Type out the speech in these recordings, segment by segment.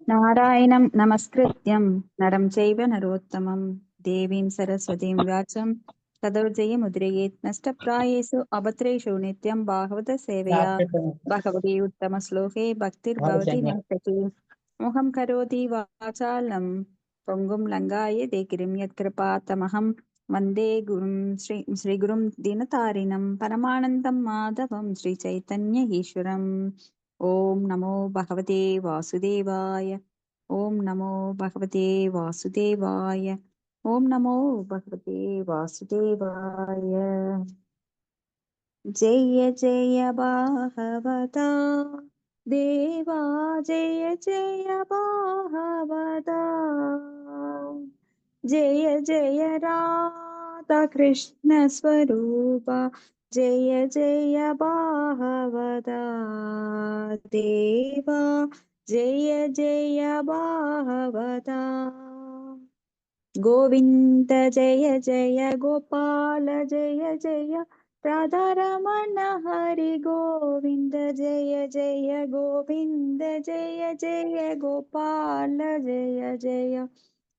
नारायणं नमस्कृत्यं नरं चैव नरोत्तमं देवीं सरस्वतीं व्यासं ततो जयमुद्रयेत् नष्टप्रायेषु अभद्रेषु नित्यं भागवत सेवया भगवती उत्तमश्लोके भक्तिर्भवति नष्टति मोहं करोति वाचालं पोङ्गुं लङ्गाय देगिरिं यत्कृपातमहं वन्दे गुरुं श्रीगुरुं दीनतारिणं परमानन्दं माधवं श्रीचैतन्य ईश्वरम् ॐ नमो भगवते वासुदेवाय ॐ नमो भगवते वासुदेवाय ॐ नमो भगवते वासुदेवाय जय जय भागवता देवा जय जय भागवता जय जय राधा कृष्ण स्वरूपा जय जय भागवता देवा जय जय भागवता गोविन्द जय जय गोपाल जय जय राधारमण हरि गोविन्द जय जय गोविन्द जय जय गोपाल जय जय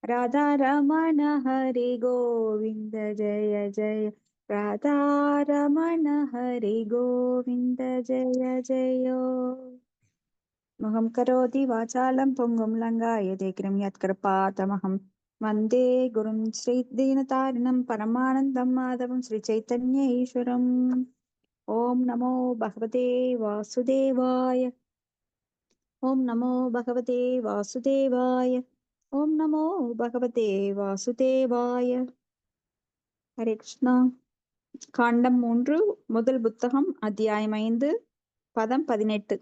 राधारमण हरि गोविन्द जय जय राधारमण हरि गोविन्द जय जय मुहं करोति वाचालं पुङ्गुं लङ्गायते गिरिं यत्कृपातमहं वन्दे गुरुं श्रीदीनतारिणं परमानन्दं माधवं श्रीचैतन्य ईश्वरम् ॐ नमो भगवते वासुदेवाय ॐ नमो भगवते वासुदेवाय ॐ नमो भगवते वासुदेवाय हरे कृष्णा காண்டம் 3 முதல் புத்தகம் அத்தியாயம் 5 பதம் 18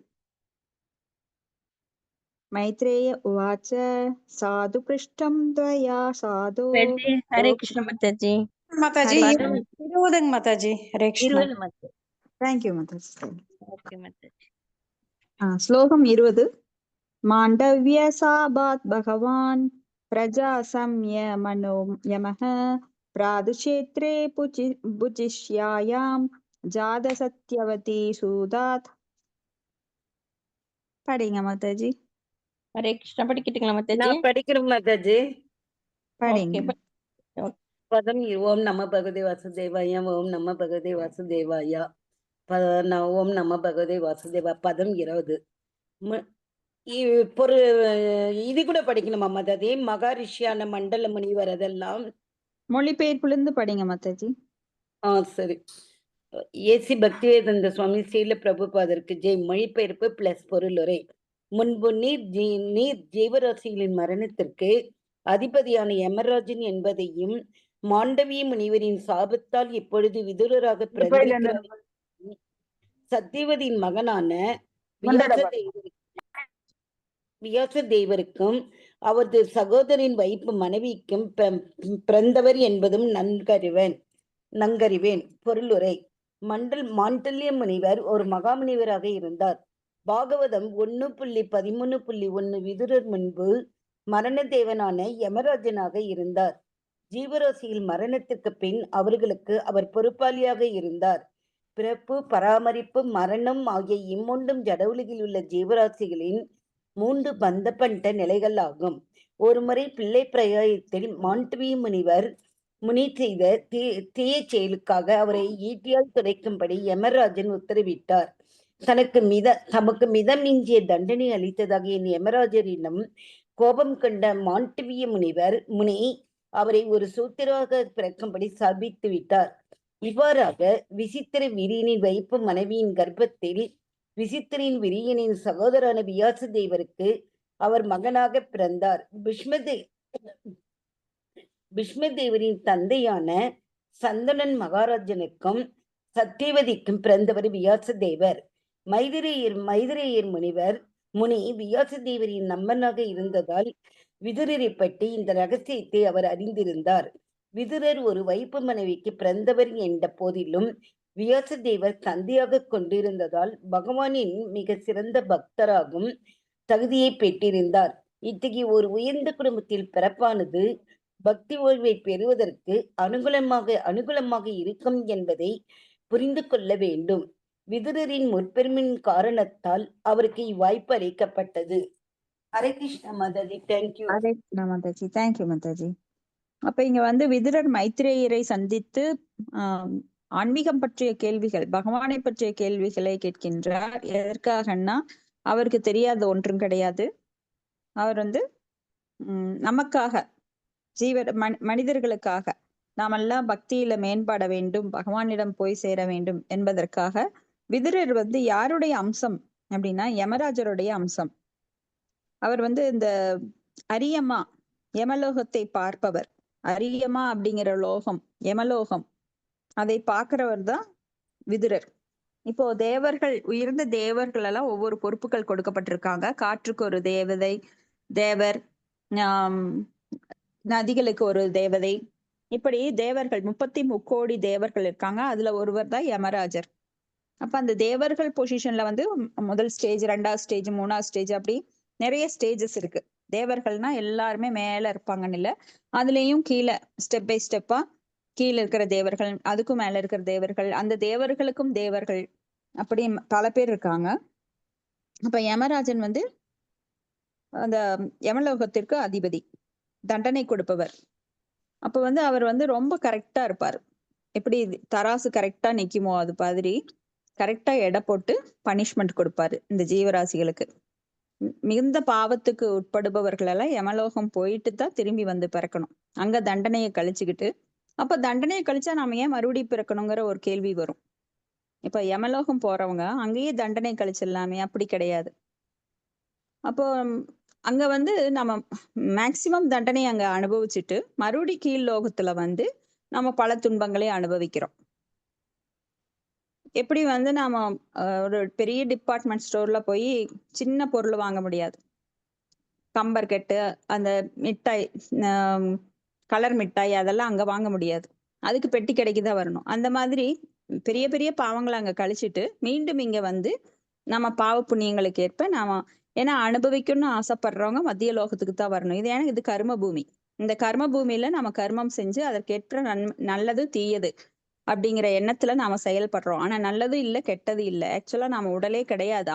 मैत्रेय उवाच साधु पृष्ठं त्वया साधो हरे कृष्ण माताजी। माताजी पदम 20 माताजी हरे कृष्ण 20 माताजी। थैंक यू माताजी ओके माताजी। श्लोकम 20 माण्डव्यसाभात् भगवान् प्रजा संयमनो यमः प्रादुक्षेत्रे बुजिष्यायां जात सत्यवती सूदात् படிங்க மாதாஜி हरे कृष्ण படிக்கிட்டுங்களா மாதாஜி? நான் படிக்கிறேன் மாதாஜி. படிங்க. ஓகே. பதம் ஓம் நம பகவதே வாசுதேவாய ஓம் நம பகவதே வாசுதேவாய ஓம் நம பகவதே வாசுதேவா. பதம் 20. ஒரு இது கூட படிக்கணுமா மாதாஜி? மகாரிஷியான மண்டல முனிவர் அதெல்லாம் மொழிபெயர்ப்புலேருந்து படிங்க மாதாஜி. சரி. ஏசி பக்திவேதாந்த சுவாமி ஸ்ரீல பிரபுபாதருக்கு ஜெய். மொழிபெயர்ப்பு பிளஸ் பொருளுரை. முன்பு நீர் ஜீவராசிகளின் மரணத்திற்கு அதிபதியான யமராஜன் என்பதையும் மாண்டவிய முனிவரின் சாபத்தால் இப்பொழுது விதுரராக பிறந்திருக்கிறார் சத்தியவதியின் மகனான வியாச தேவருக்கும் அவரது சகோதரின் வைப்பு மனைவிக்கும் பிறந்தவர் என்பதும் நன்கறிவேன். பொருளுரை. மாண்டல்ய முனிவர் ஒரு மகாமுனிவராக இருந்தார். பாகவதம் 1.13.1 விதுரர் முன்பு மரண தேவனான யமராஜனாக இருந்தார். ஜீவராசியில் மரணத்திற்கு பின் அவர்களுக்கு அவர் பொறுப்பாளியாக இருந்தார். பிறப்பு, பராமரிப்பு, மரணம் ஆகிய இம்மூன்றும் ஜடவுலகில் உள்ள ஜீவராசிகளின் 3 பந்தப்பட்ட நிலைகள் ஆகும். ஒருமுறை பிள்ளை பிரயாயத்தில் மாண்டவிய முனிவர் செய்த தீய செயலுக்காக அவரை ஈட்டியால் துடைக்கும்படி யமராஜன் உத்தரவிட்டார். தமக்கு மிதம் மிஞ்சிய தண்டனை அளித்ததாக என் யமராஜரிடம் கோபம் கொண்ட மாண்டவிய முனி அவரை ஒரு சூத்திராக பிறக்கும்படி சாபித்து விட்டார். இவ்வாறாக விசித்திர விரியனின் வைப்பு மனைவியின் கர்ப்பத்தில் விசித்திரின் விரியனின் சகோதரான வியாச தேவருக்கு அவர் மகனாக பிறந்தார். பீஷ்மதேவரின் தந்தையான சந்தனன் மகாராஜனுக்கும் சத்தியவதிக்கும் பிறந்தவர் வியாசதேவர். மைதிரேயர் முனி வியாசதேவரின் நம்பனாக இருந்ததால் விதுரரை பற்றி இந்த ரகசியத்தை அவர் அறிந்திருந்தார். விதுரர் ஒரு வைப்பு மனைவிக்கு பிறந்தவர் என்ற போதிலும் வியாசதேவர் தந்தையாக கொண்டிருந்ததால் பகவானின் மிக சிறந்த பக்தராகும் தகுதியை பெற்றிருந்தார். இத்தகைய ஒரு உயர்ந்த குடும்பத்தில் பிறப்பானது பக்தி ஓய்வை பெறுவதற்கு அனுகூலமாக இருக்கும் என்பதை புரிந்து கொள்ள வேண்டும். விதுரரின் முற்பெருமின் காரணத்தால் அவருக்கு இவ்வாய்ப்பு அளிக்கப்பட்டது. ஹரே கிருஷ்ண மாதாஜி, தேங்க்யூ. ஹரே கிருஷ்ணா மாதாஜி, தேங்க்யூ மாதாஜி. அப்ப இங்க வந்து விதுரர் மைத்ரேயரை சந்தித்து ஆன்மீகம் பற்றிய கேள்விகள், பகவானை பற்றிய கேள்விகளை கேட்கின்றார். எதற்காகன்னா அவருக்கு தெரியாத ஒன்றும் கிடையாது. அவர் வந்து நமக்காக, மனிதர்களுக்காக நாமெல்லாம் பக்தியில மேம்பட வேண்டும், பகவானிடம் போய் சேர வேண்டும் என்பதற்காக. விதுரர் வந்து யாருடைய அம்சம் அப்படின்னா யமராஜருடைய அம்சம். அவர் வந்து இந்த அரியமா யமலோகத்தை பார்ப்பவர். அரியமா அப்படிங்கிற லோகம் யமலோகம், அதை பார்க்கிறவர் தான் விதுரர். இப்போ தேவர்கள், உயர்ந்த தேவர்கள் எல்லாம் ஒவ்வொரு பொறுப்புகள் கொடுக்கப்பட்டிருக்காங்க. காற்றுக்கு ஒரு தேவர், நதிகளுக்கு ஒரு தேவதை, இப்படி தேவர்கள் 33 கோடி தேவர்கள் இருக்காங்க. அதுல ஒருவர் தான் யமராஜர். அப்ப அந்த தேவர்கள் பொசிஷன்ல வந்து முதல் ஸ்டேஜ், 2வது ஸ்டேஜ், 3வது ஸ்டேஜ், அப்படி நிறைய ஸ்டேஜஸ் இருக்கு. தேவர்கள்னா எல்லாருமே மேல இருப்பாங்கன்னு இல்ல, அதுலயும் கீழே ஸ்டெப் பை ஸ்டெப்பா கீழே இருக்கிற தேவர்கள், அதுக்கும் மேல இருக்கிற தேவர்கள், அந்த தேவர்களுக்கும் தேவர்கள், அப்படி பல பேர் இருக்காங்க. அப்ப யமராஜன் வந்து அந்த யமலோகத்திற்கு அதிபதி, தண்டனை கொடுப்பவர். அப்ப வந்து அவர் வந்து ரொம்ப கரெக்டா இருப்பார். எப்படி தராசு கரெக்டா நிக்குமோ அது மாதிரி கரெக்டா எடை போட்டு பனிஷ்மெண்ட் கொடுப்பாரு இந்த ஜீவராசிகளுக்கு. மிகுந்த பாவத்துக்கு உட்படுபவர்கள் எல்லாம் யமலோகம் போயிட்டு தான் திரும்பி வந்து பிறக்கணும். அங்க தண்டனையை கழிச்சுக்கிட்டு, அப்ப தண்டனையை கழிச்சா நாம ஏன் மறுபடியும் பிறக்கணுங்கிற ஒரு கேள்வி வரும். இப்ப யமலோகம் போறவங்க அங்கேயே தண்டனை கழிச்சிடலாமே, அப்படி கிடையாது. அப்போ அங்க வந்து நம்ம மேக்சிமம் தண்டனை அங்க அனுபவிச்சுட்டு மறுபடி கீழ் லோகத்துல வந்து நம்ம பல துன்பங்களை அனுபவிக்கிறோம். எப்படி வந்து நாம ஒரு பெரிய டிபார்ட்மெண்ட் ஸ்டோர்ல போய் சின்ன பொருள் வாங்க முடியாது. கம்பர் கட்டு, அந்த மிட்டாய், கலர் மிட்டாய், அதெல்லாம் அங்க வாங்க முடியாது. அதுக்கு பெட்டி கடைக்குதான் வரணும். அந்த மாதிரி பெரிய பெரிய பாவங்களை அங்க கழிச்சிட்டு மீண்டும் இங்க வந்து நம்ம பாவ புண்ணியங்களுக்கு ஏற்ப நாம, ஏன்னா அனுபவிக்கணும்னு ஆசைப்படுறவங்க மத்திய லோகத்துக்கு தான் வரணும். இது ஏன்னா இது கர்ம பூமி. இந்த கர்ம பூமியில நம்ம கர்மம் செஞ்சு அதற்கேற்ற நல்லது தீயது அப்படிங்கிற எண்ணத்துல நாம செயல்படுறோம். ஆனா நல்லது இல்ல, கெட்டது இல்ல. ஆக்சுவலா நாம உடலே கிடையாது,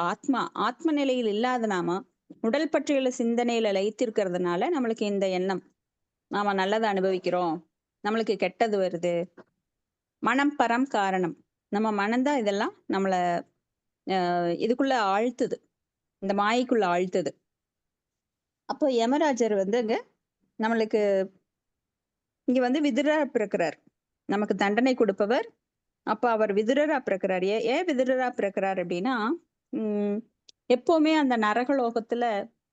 ஆத்ம நிலையில் இல்லாத நாம உடல் பற்றியுள்ள சிந்தனையில லயித்திருக்கிறதுனால நம்மளுக்கு இந்த எண்ணம், நாம நல்லதை அனுபவிக்கிறோம், நம்மளுக்கு கெட்டது வருது. மனம் பரம் காரணம். நம்ம மனம்தான் இதெல்லாம் நம்மள இதுக்குள்ள ஆழ்த்துது, இந்த மாயைக்குள்ள ஆழ்த்துது. அப்போ யமராஜர் வந்து அங்க நம்மளுக்கு இங்க வந்து விதுரரா பிறக்கிறார், நமக்கு தண்டனை கொடுப்பவர். அப்ப அவர் விதுரரா பிறக்கிறார். ஏன் விதுரரா பிறக்கிறார் அப்படின்னா, எப்பவுமே அந்த நரகலோகத்துல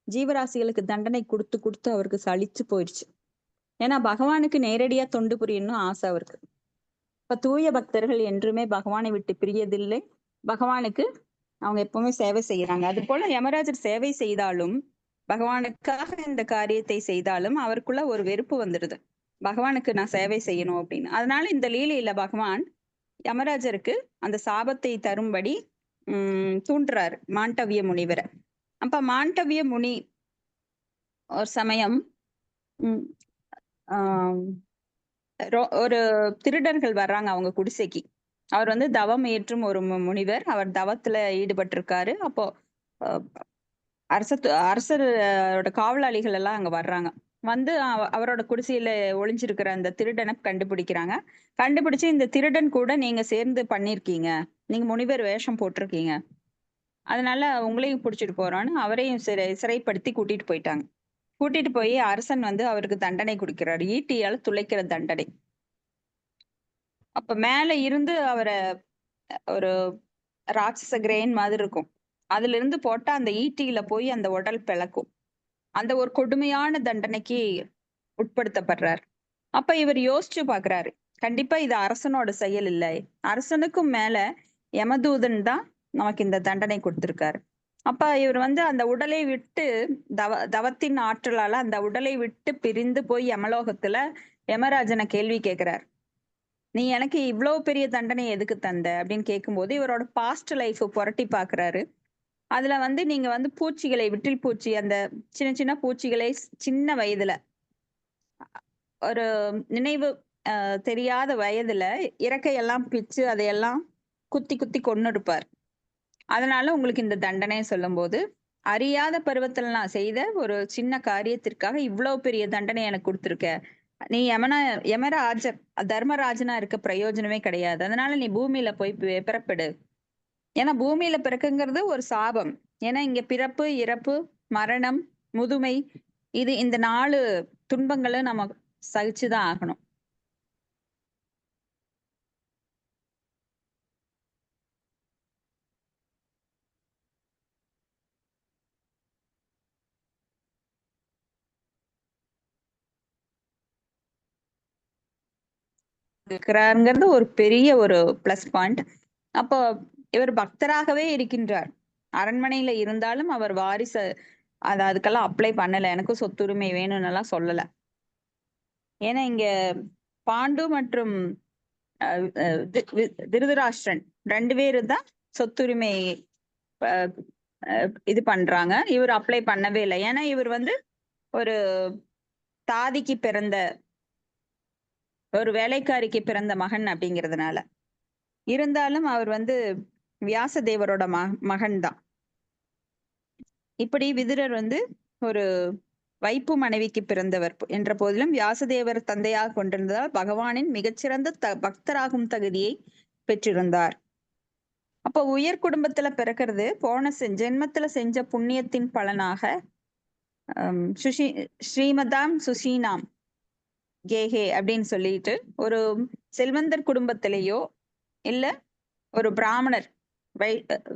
ஜீவராசிகளுக்கு தண்டனை கொடுத்து கொடுத்து அவருக்கு சலிச்சு போயிடுச்சு. ஏன்னா பகவானுக்கு நேரடியா தொண்டு புரியணும்னு ஆசை அவருக்கு. இப்ப தூய பக்தர்கள் என்றுமே பகவானை விட்டு பிரியதில்லை, பகவானுக்கு அவங்க எப்பவுமே சேவை செய்யறாங்க. அது போல யமராஜர் சேவை செய்தாலும், பகவானுக்காக இந்த காரியத்தை செய்தாலும் அவருக்குள்ள ஒரு வெறுப்பு வந்துடுது, பகவானுக்கு நான் சேவை செய்யணும் அப்படின்னு. அதனால இந்த லீலையில பகவான் யமராஜருக்கு அந்த சாபத்தை தரும்படி தூண்டுறாரு மாண்டவிய முனிவரை. அப்ப மாண்டவிய முனி ஒரு சமயம் ஒரு திருடர்கள் வர்றாங்க அவங்க குடிசைக்கு. அவர் வந்து தவம் ஏற்றும் ஒரு முனிவர், அவர் தவத்துல ஈடுபட்டிருக்காரு. அப்போ அரசரோட காவலாளிகள் எல்லாம் அங்க வர்றாங்க. வந்து அவரோட குடிசையில ஒளிஞ்சிருக்கிற அந்த திருடனை கண்டுபிடிக்கிறாங்க. கண்டுபிடிச்சு இந்த திருடன் கூட நீங்க சேர்ந்து பண்ணிருக்கீங்க, நீங்க முனிவர் வேஷம் போட்டிருக்கீங்க, அதனால உங்களையும் பிடிச்சிட்டு போறோன்னு அவரையும் சிறைப்படுத்தி கூட்டிட்டு போயிட்டாங்க. கூட்டிட்டு போய் அரசன் வந்து அவருக்கு தண்டனை கொடுக்கிறாரு, ஈட்டியால துளைக்கிற தண்டனை. அப்ப மேல இருந்து அவரை ஒரு ராட்சச கிரேன் மாதிரி இருக்கும், அதுல இருந்து போட்டா அந்த ஈட்டியில போய் அந்த உடல் பிளக்கும். அந்த ஒரு கொடுமையான தண்டனைக்கு உட்படுத்தப்படுறார். அப்ப இவர் யோசிச்சு பாக்குறாரு, கண்டிப்பா இது அரசனோட செயல் இல்லை, அரசனுக்கும் மேல யமதூதன் தான் நமக்கு இந்த தண்டனை கொடுத்திருக்காரு. அப்ப இவர் வந்து அந்த உடலை விட்டு தவத்தின் ஆற்றலால அந்த உடலை விட்டு பிரிந்து போய் யமலோகத்துல யமராஜனை கேள்வி கேட்கிறார், நீ எனக்கு இவ்வளவு பெரிய தண்டனை எதுக்கு தந்த அப்படின்னு கேட்கும்போது இவரோட பாஸ்ட் லைஃப் புரட்டி பாக்குறாரு. அதுல வந்து நீங்க வந்து பூச்சிகளை, விட்டில் பூச்சி, அந்த சின்ன சின்ன பூச்சிகளை சின்ன வயதுல, ஒரு நினைவு தெரியாத வயதுல இறக்கையெல்லாம் பிச்சு அதையெல்லாம் குத்தி குத்தி கொன்னு இருப்பார். அதனால உங்களுக்கு இந்த தண்டனை சொல்லும்போது, அறியாத பருவத்துல நான் செய்த ஒரு சின்ன காரியத்திற்காக இவ்வளவு பெரிய தண்டனை எனக்கு கொடுத்திருக்க. நீ யமராஜர் தர்மராஜனா இருக்க பிரயோஜனமே கிடையாது. அதனால நீ பூமியில போய் பிறப்பிடு. ஏன்னா பூமியில பிறக்குங்கிறது ஒரு சாபம். ஏன்னா இங்க பிறப்பு, இறப்பு, மரணம், முதுமை, இந்த 4 துன்பங்களும் நம்ம சகிச்சுதான் ஆகணும். இருக்கிறாருங்கிறது ஒரு பெரிய ஒரு பிளஸ் பாயிண்ட். அப்போ இவர் பக்தராகவே இருக்கின்றார். அரண்மனையில இருந்தாலும் அவர் வாரிசு அதுக்கெல்லாம் அப்ளை பண்ணல. எனக்கும் சொத்துரிமை வேணும்னு எல்லாம் சொல்லல. ஏன்னா இங்க பாண்டு மற்றும் திருதராஷ்டிரன் 2 பேரும் தான் சொத்துரிமை இது பண்றாங்க. இவர் அப்ளை பண்ணவே இல்லை. ஏன்னா இவர் ஒரு தாதிக்கு பிறந்த ஒரு வேலைக்காரிக்கு பிறந்த மகன் அப்படிங்கிறதுனால. இருந்தாலும் அவர் வியாசதேவரோட மகன் தான். இப்படி விதுரர் ஒரு வைப்பு மனைவிக்கு பிறந்தவர் என்ற போதிலும் வியாசதேவர் தந்தையாக கொண்டிருந்ததால் பகவானின் மிகச்சிறந்த பக்தராகும் தகுதியை பெற்றிருந்தார். அப்ப உயர் குடும்பத்துல பிறக்கிறது போன ஜென்மத்துல செஞ்ச புண்ணியத்தின் பலனாக ஸ்ரீமதாம் சுஷீனாம் கேஹே அப்படின்னு சொல்லிட்டு ஒரு செல்வந்தர் குடும்பத்திலேயோ இல்ல ஒரு பிராமணர்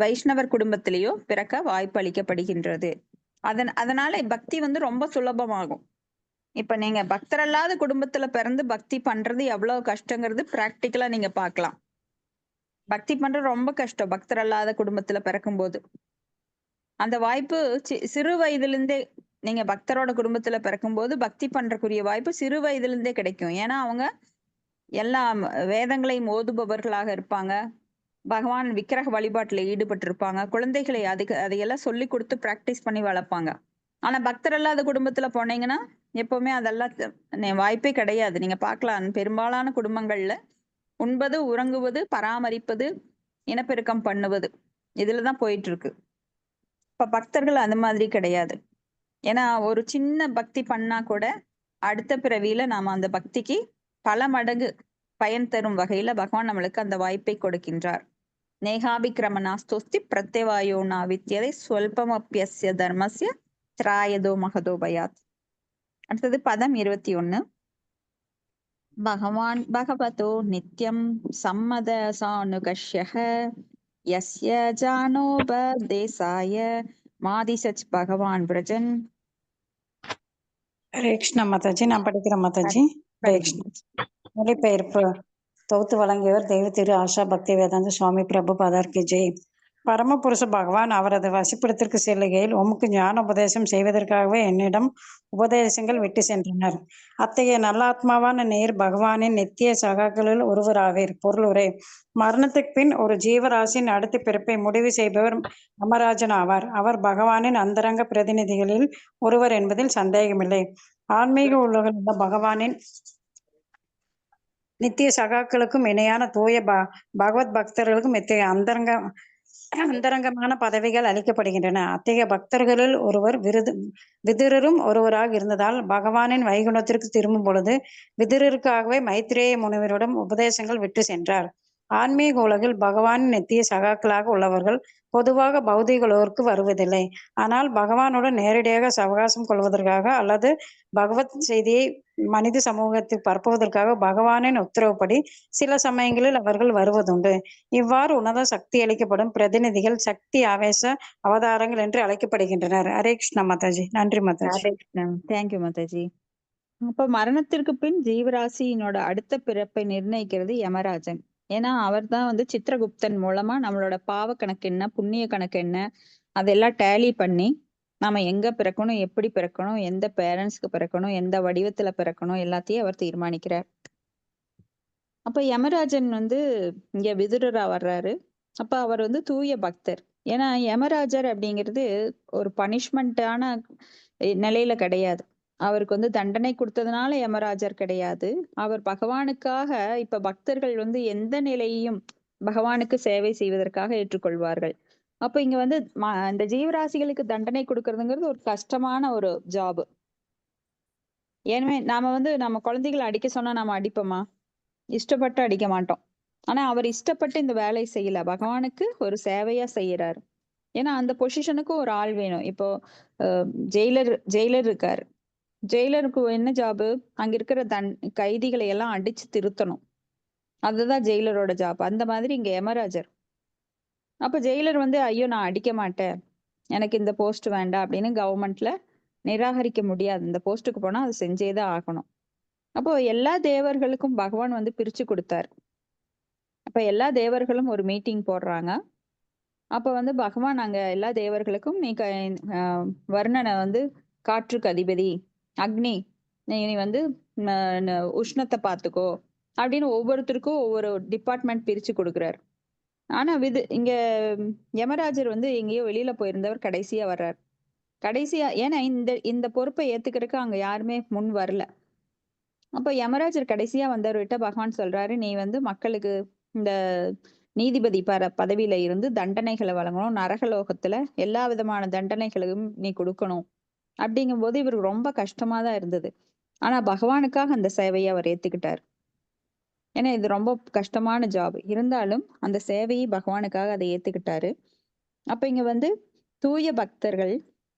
வைஷ்ணவர் குடும்பத்திலேயோ பிறக்க வாய்ப்பு அளிக்கப்படுகின்றது. அதனால பக்தி ரொம்ப சுலபமாகும். இப்ப நீங்க பக்தர் அல்லாத குடும்பத்துல பிறந்து பக்தி பண்றது எவ்வளவு கஷ்டங்கிறது பிராக்டிக்கலா நீங்க பார்க்கலாம். பக்தி பண்றது ரொம்ப கஷ்டம் பக்தர் அல்லாத குடும்பத்துல பிறக்கும் போது. அந்த வாய்ப்பு சிறு வயதுல இருந்தே நீங்க பக்தரோட குடும்பத்துல பிறக்கும் போது பக்தி பண்றக்குரிய வாய்ப்பு சிறு வயதுல இருந்தே கிடைக்கும். ஏன்னா அவங்க எல்லா வேதங்களையும் ஓதுபவர்களாக இருப்பாங்க. பகவான் விக்கிரக வழிபாட்டுல ஈடுபட்டு இருப்பாங்க. குழந்தைகளை அதையெல்லாம் சொல்லி கொடுத்து பிராக்டிஸ் பண்ணி வளர்ப்பாங்க. ஆனா பக்தர் அல்லாத குடும்பத்துல போனீங்கன்னா எப்பவுமே அதெல்லாம் வாய்ப்பே கிடையாது. நீங்க பார்க்கலாம் பெரும்பாலான குடும்பங்கள்ல உண்பது, உறங்குவது, பராமரிப்பது, இனப்பெருக்கம் பண்ணுவது இதுலதான் போயிட்டு இருக்கு. இப்ப பக்தர்கள் அந்த மாதிரி கிடையாது. ஏன்னா ஒரு சின்ன பக்தி பண்ணா கூட அடுத்த பிறவியில நாம அந்த பக்திக்கு பல மடங்கு பயன் தரும் வகையில பகவான் நம்மளுக்கு அந்த வாய்ப்பை கொடுக்கின்றார். நேகாபிக்கிரமணாஸ்தோஸ்தி பிரத்யவாயோ நாவித்யதை ஸ்வல்பமப்யஸ்ய தர்மஸ்ய திராயதோ மகதோ பயாத். அடுத்தது பதம் 21. பகவான் பகவதோ நித்யம் சம்மத சானுகஷ்யஹ யஸ்ய ஜானோபதேசாய மாதிசச் பகவான் பிரஜன். ஹரே கிருஷ்ணா மாதாஜி. நான் படிக்கிறேன் மாதாஜி. ஹரே கிருஷ்ணா. மொழிபெயர்ப்பு தொகுத்து வழங்கியவர் தெய்வ திரு ஆஷா பக்தி வேதாந்த சுவாமி பிரபுபாதர்க்கு ஜெய். பரமபுருஷ பகவான் அவரது வசிப்பிடத்திற்கு செல்லுகையில் உமக்கு ஞான உபதேசம் செய்வதற்காகவே என்னிடம் உபதேசங்கள் விட்டு சென்றனர். அத்தகைய நல்லாத்மாவான நேர் பகவானின் நித்திய சகாக்களில் ஒருவராவீர். பொருளுரை: மரணத்துக்கு பின் ஒரு ஜீவராசியின் அடுத்த பிறப்பை முடிவு செய்பவர் யமராஜன் ஆவார். அவர் பகவானின் அந்தரங்க பிரதிநிதிகளில் ஒருவர் என்பதில் சந்தேகமில்லை. ஆன்மீக உலகில் உள்ள பகவானின் நித்திய சகாக்களுக்கும் இணையான தூய பகவத் பக்தர்களுக்கும் இத்தகைய அந்தரங்கமான பதவிகள் அளிக்கப்படுகின்றன. அத்தகைய பக்தர்களில் ஒருவர் விதுரரும் ஒருவராக இருந்ததால் பகவானின் வைகுண்டத்திற்கு திரும்பும் பொழுது விதுரருக்காகவே மைத்ரேய முனிவரிடம் உபதேசங்கள் விட்டு சென்றார். ஆன்மீக உலகில் பகவானின் நித்திய சகாக்களாக உள்ளவர்கள் பொதுவாக பௌதிக உலகிற்கு வருவதில்லை. ஆனால் பகவானுடன் நேரடியாக சவகாசம் கொள்வதற்காக அல்லது பகவத் செய்தியை மனித சமூகத்தில் பரப்புவதற்காக பகவானின் உத்தரவுப்படி சில சமயங்களில் அவர்கள் வருவதுண்டு. இவ்வாறு உன்னத சக்தி அளிக்கப்படும் பிரதிநிதிகள் சக்தி ஆவேச அவதாரங்கள் என்று அழைக்கப்படுகின்றனர். ஹரே கிருஷ்ணா மாதாஜி. நன்றி மாதாஜி. தேங்க்யூ மாதாஜி. அப்ப மரணத்திற்கு பின் ஜீவராசியினோட அடுத்த பிறப்பை நிர்ணயிக்கிறது யமராஜன். ஏன்னா அவர் தான் சித்திரகுப்தன் மூலமா நம்மளோட பாவ கணக்கு என்ன, புண்ணிய கணக்கு என்ன, அதெல்லாம் டேலி பண்ணி நாம எங்க பிறக்கணும், எப்படி பிறக்கணும், எந்த பேரண்ட்ஸ்க்கு பிறக்கணும், எந்த வடிவத்துல பிறக்கணும் எல்லாத்தையும் அவர் தீர்மானிக்கிறார். அப்ப யமராஜன் இங்க விதுரரா வர்றாரு. அப்ப அவர் தூய பக்தர். ஏன்னா யமராஜர் அப்படிங்கிறது ஒரு பனிஷ்மெண்டான நிலையில கிடையாது. அவருக்கு தண்டனை கொடுத்ததுனால யமராஜர் கிடையாது. அவர் பகவானுக்காக இப்ப பக்தர்கள் எந்த நிலையையும் பகவானுக்கு சேவை செய்வதற்காக ஏற்றுக்கொள்வார்கள். அப்ப இங்க வந்து இந்த ஜீவராசிகளுக்கு தண்டனை கொடுக்கறதுங்கிறது ஒரு கஷ்டமான ஒரு ஜாப். ஏன்னா நாம வந்து நம்ம குழந்தைகளை அடிக்க சொன்னா நாம அடிப்போமா? இஷ்டப்பட்டு அடிக்க மாட்டோம். ஆனா அவர் இஷ்டப்பட்டு இந்த வேலையை செய்யல, பகவானுக்கு ஒரு சேவையா செய்யறாரு. ஏன்னா அந்த பொசிஷனுக்கு ஒரு ஆள் வேணும். இப்போ ஜெயிலர் இருக்காரு. ஜெயிலருக்கு என்ன ஜாபு? அங்க இருக்கிற கைதிகளை எல்லாம் அடிச்சு திருத்தணும். அதுதான் ஜெயிலரோட ஜாப். அந்த மாதிரி இங்க யமராஜர். அப்ப ஜெயிலர் வந்து ஐயோ நான் அடிக்க மாட்டேன், எனக்கு இந்த போஸ்ட் வேண்டாம் அப்படின்னு கவர்மெண்ட்ல நிராகரிக்க முடியாது. இந்த போஸ்ட்டுக்கு போனா அது செஞ்சேதான் ஆகணும். அப்போ எல்லா தேவர்களுக்கும் பகவான் வந்து பிரிச்சு கொடுத்தாரு. அப்ப எல்லா தேவர்களும் ஒரு மீட்டிங் போடுறாங்க. அப்ப வந்து பகவான் அங்க எல்லா தேவர்களுக்கும் நீ வர்ணனை வந்து காற்றுக்கு அதிபதி, அக்னி நீ வந்து உஷ்ணத்தை பார்த்துக்கோ அப்படின்னு ஒவ்வொருத்தருக்கும் ஒவ்வொரு டிபார்ட்மெண்ட் பிரிச்சு கொடுக்குறாரு. ஆனா இங்க யமராஜர் வந்து எங்கேயோ வெளியில போயிருந்தவர் கடைசியா வர்றார். கடைசியா ஏன்னா இந்த பொறுப்பை ஏத்துக்கிறதுக்கு அங்க யாருமே முன் வரல. அப்ப யமராஜர் கடைசியா வந்தவர்கிட்ட பகவான் சொல்றாரு, நீ வந்து மக்களுக்கு இந்த நீதிபதி பதவியில இருந்து தண்டனைகளை வழங்கணும், நரகலோகத்துல எல்லா விதமான தண்டனைகளையும் நீ கொடுக்கணும். அப்படிங்கும் போது இவருக்கு ரொம்ப கஷ்டமா தான் இருந்தது. ஆனா பகவானுக்காக அந்த சேவையை அவர் ஏத்துக்கிட்டார். ஏன்னா இது ரொம்ப கஷ்டமான ஜாப் இருந்தாலும் அந்த சேவையை பகவானுக்காக அதை ஏத்துக்கிட்டாரு. அப்ப இங்க வந்து தூய பக்தர்கள்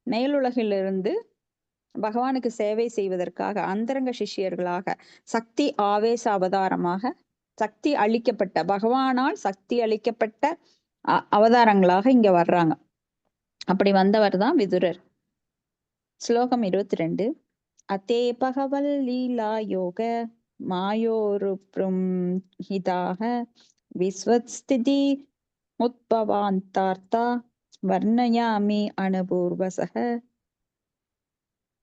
மேலுலகிலிருந்து பகவானுக்கு சேவை செய்வதற்காக அந்தரங்க சிஷ்யர்களாக சக்தி ஆவேச அவதாரமாக சக்தி அளிக்கப்பட்ட பகவானால் சக்தி அளிக்கப்பட்ட அவதாரங்களாக இங்க வர்றாங்க. அப்படி வந்தவர் தான் விதுரர். ஸ்லோகம் 22. அத்தே பகவல் லீலா யோக மாயோருப்ரும் ஹிதாக விஸ்வஸ்திதி உத்பவாந்தார்த்தா வர்ணயாமி அனுபூர்வசக.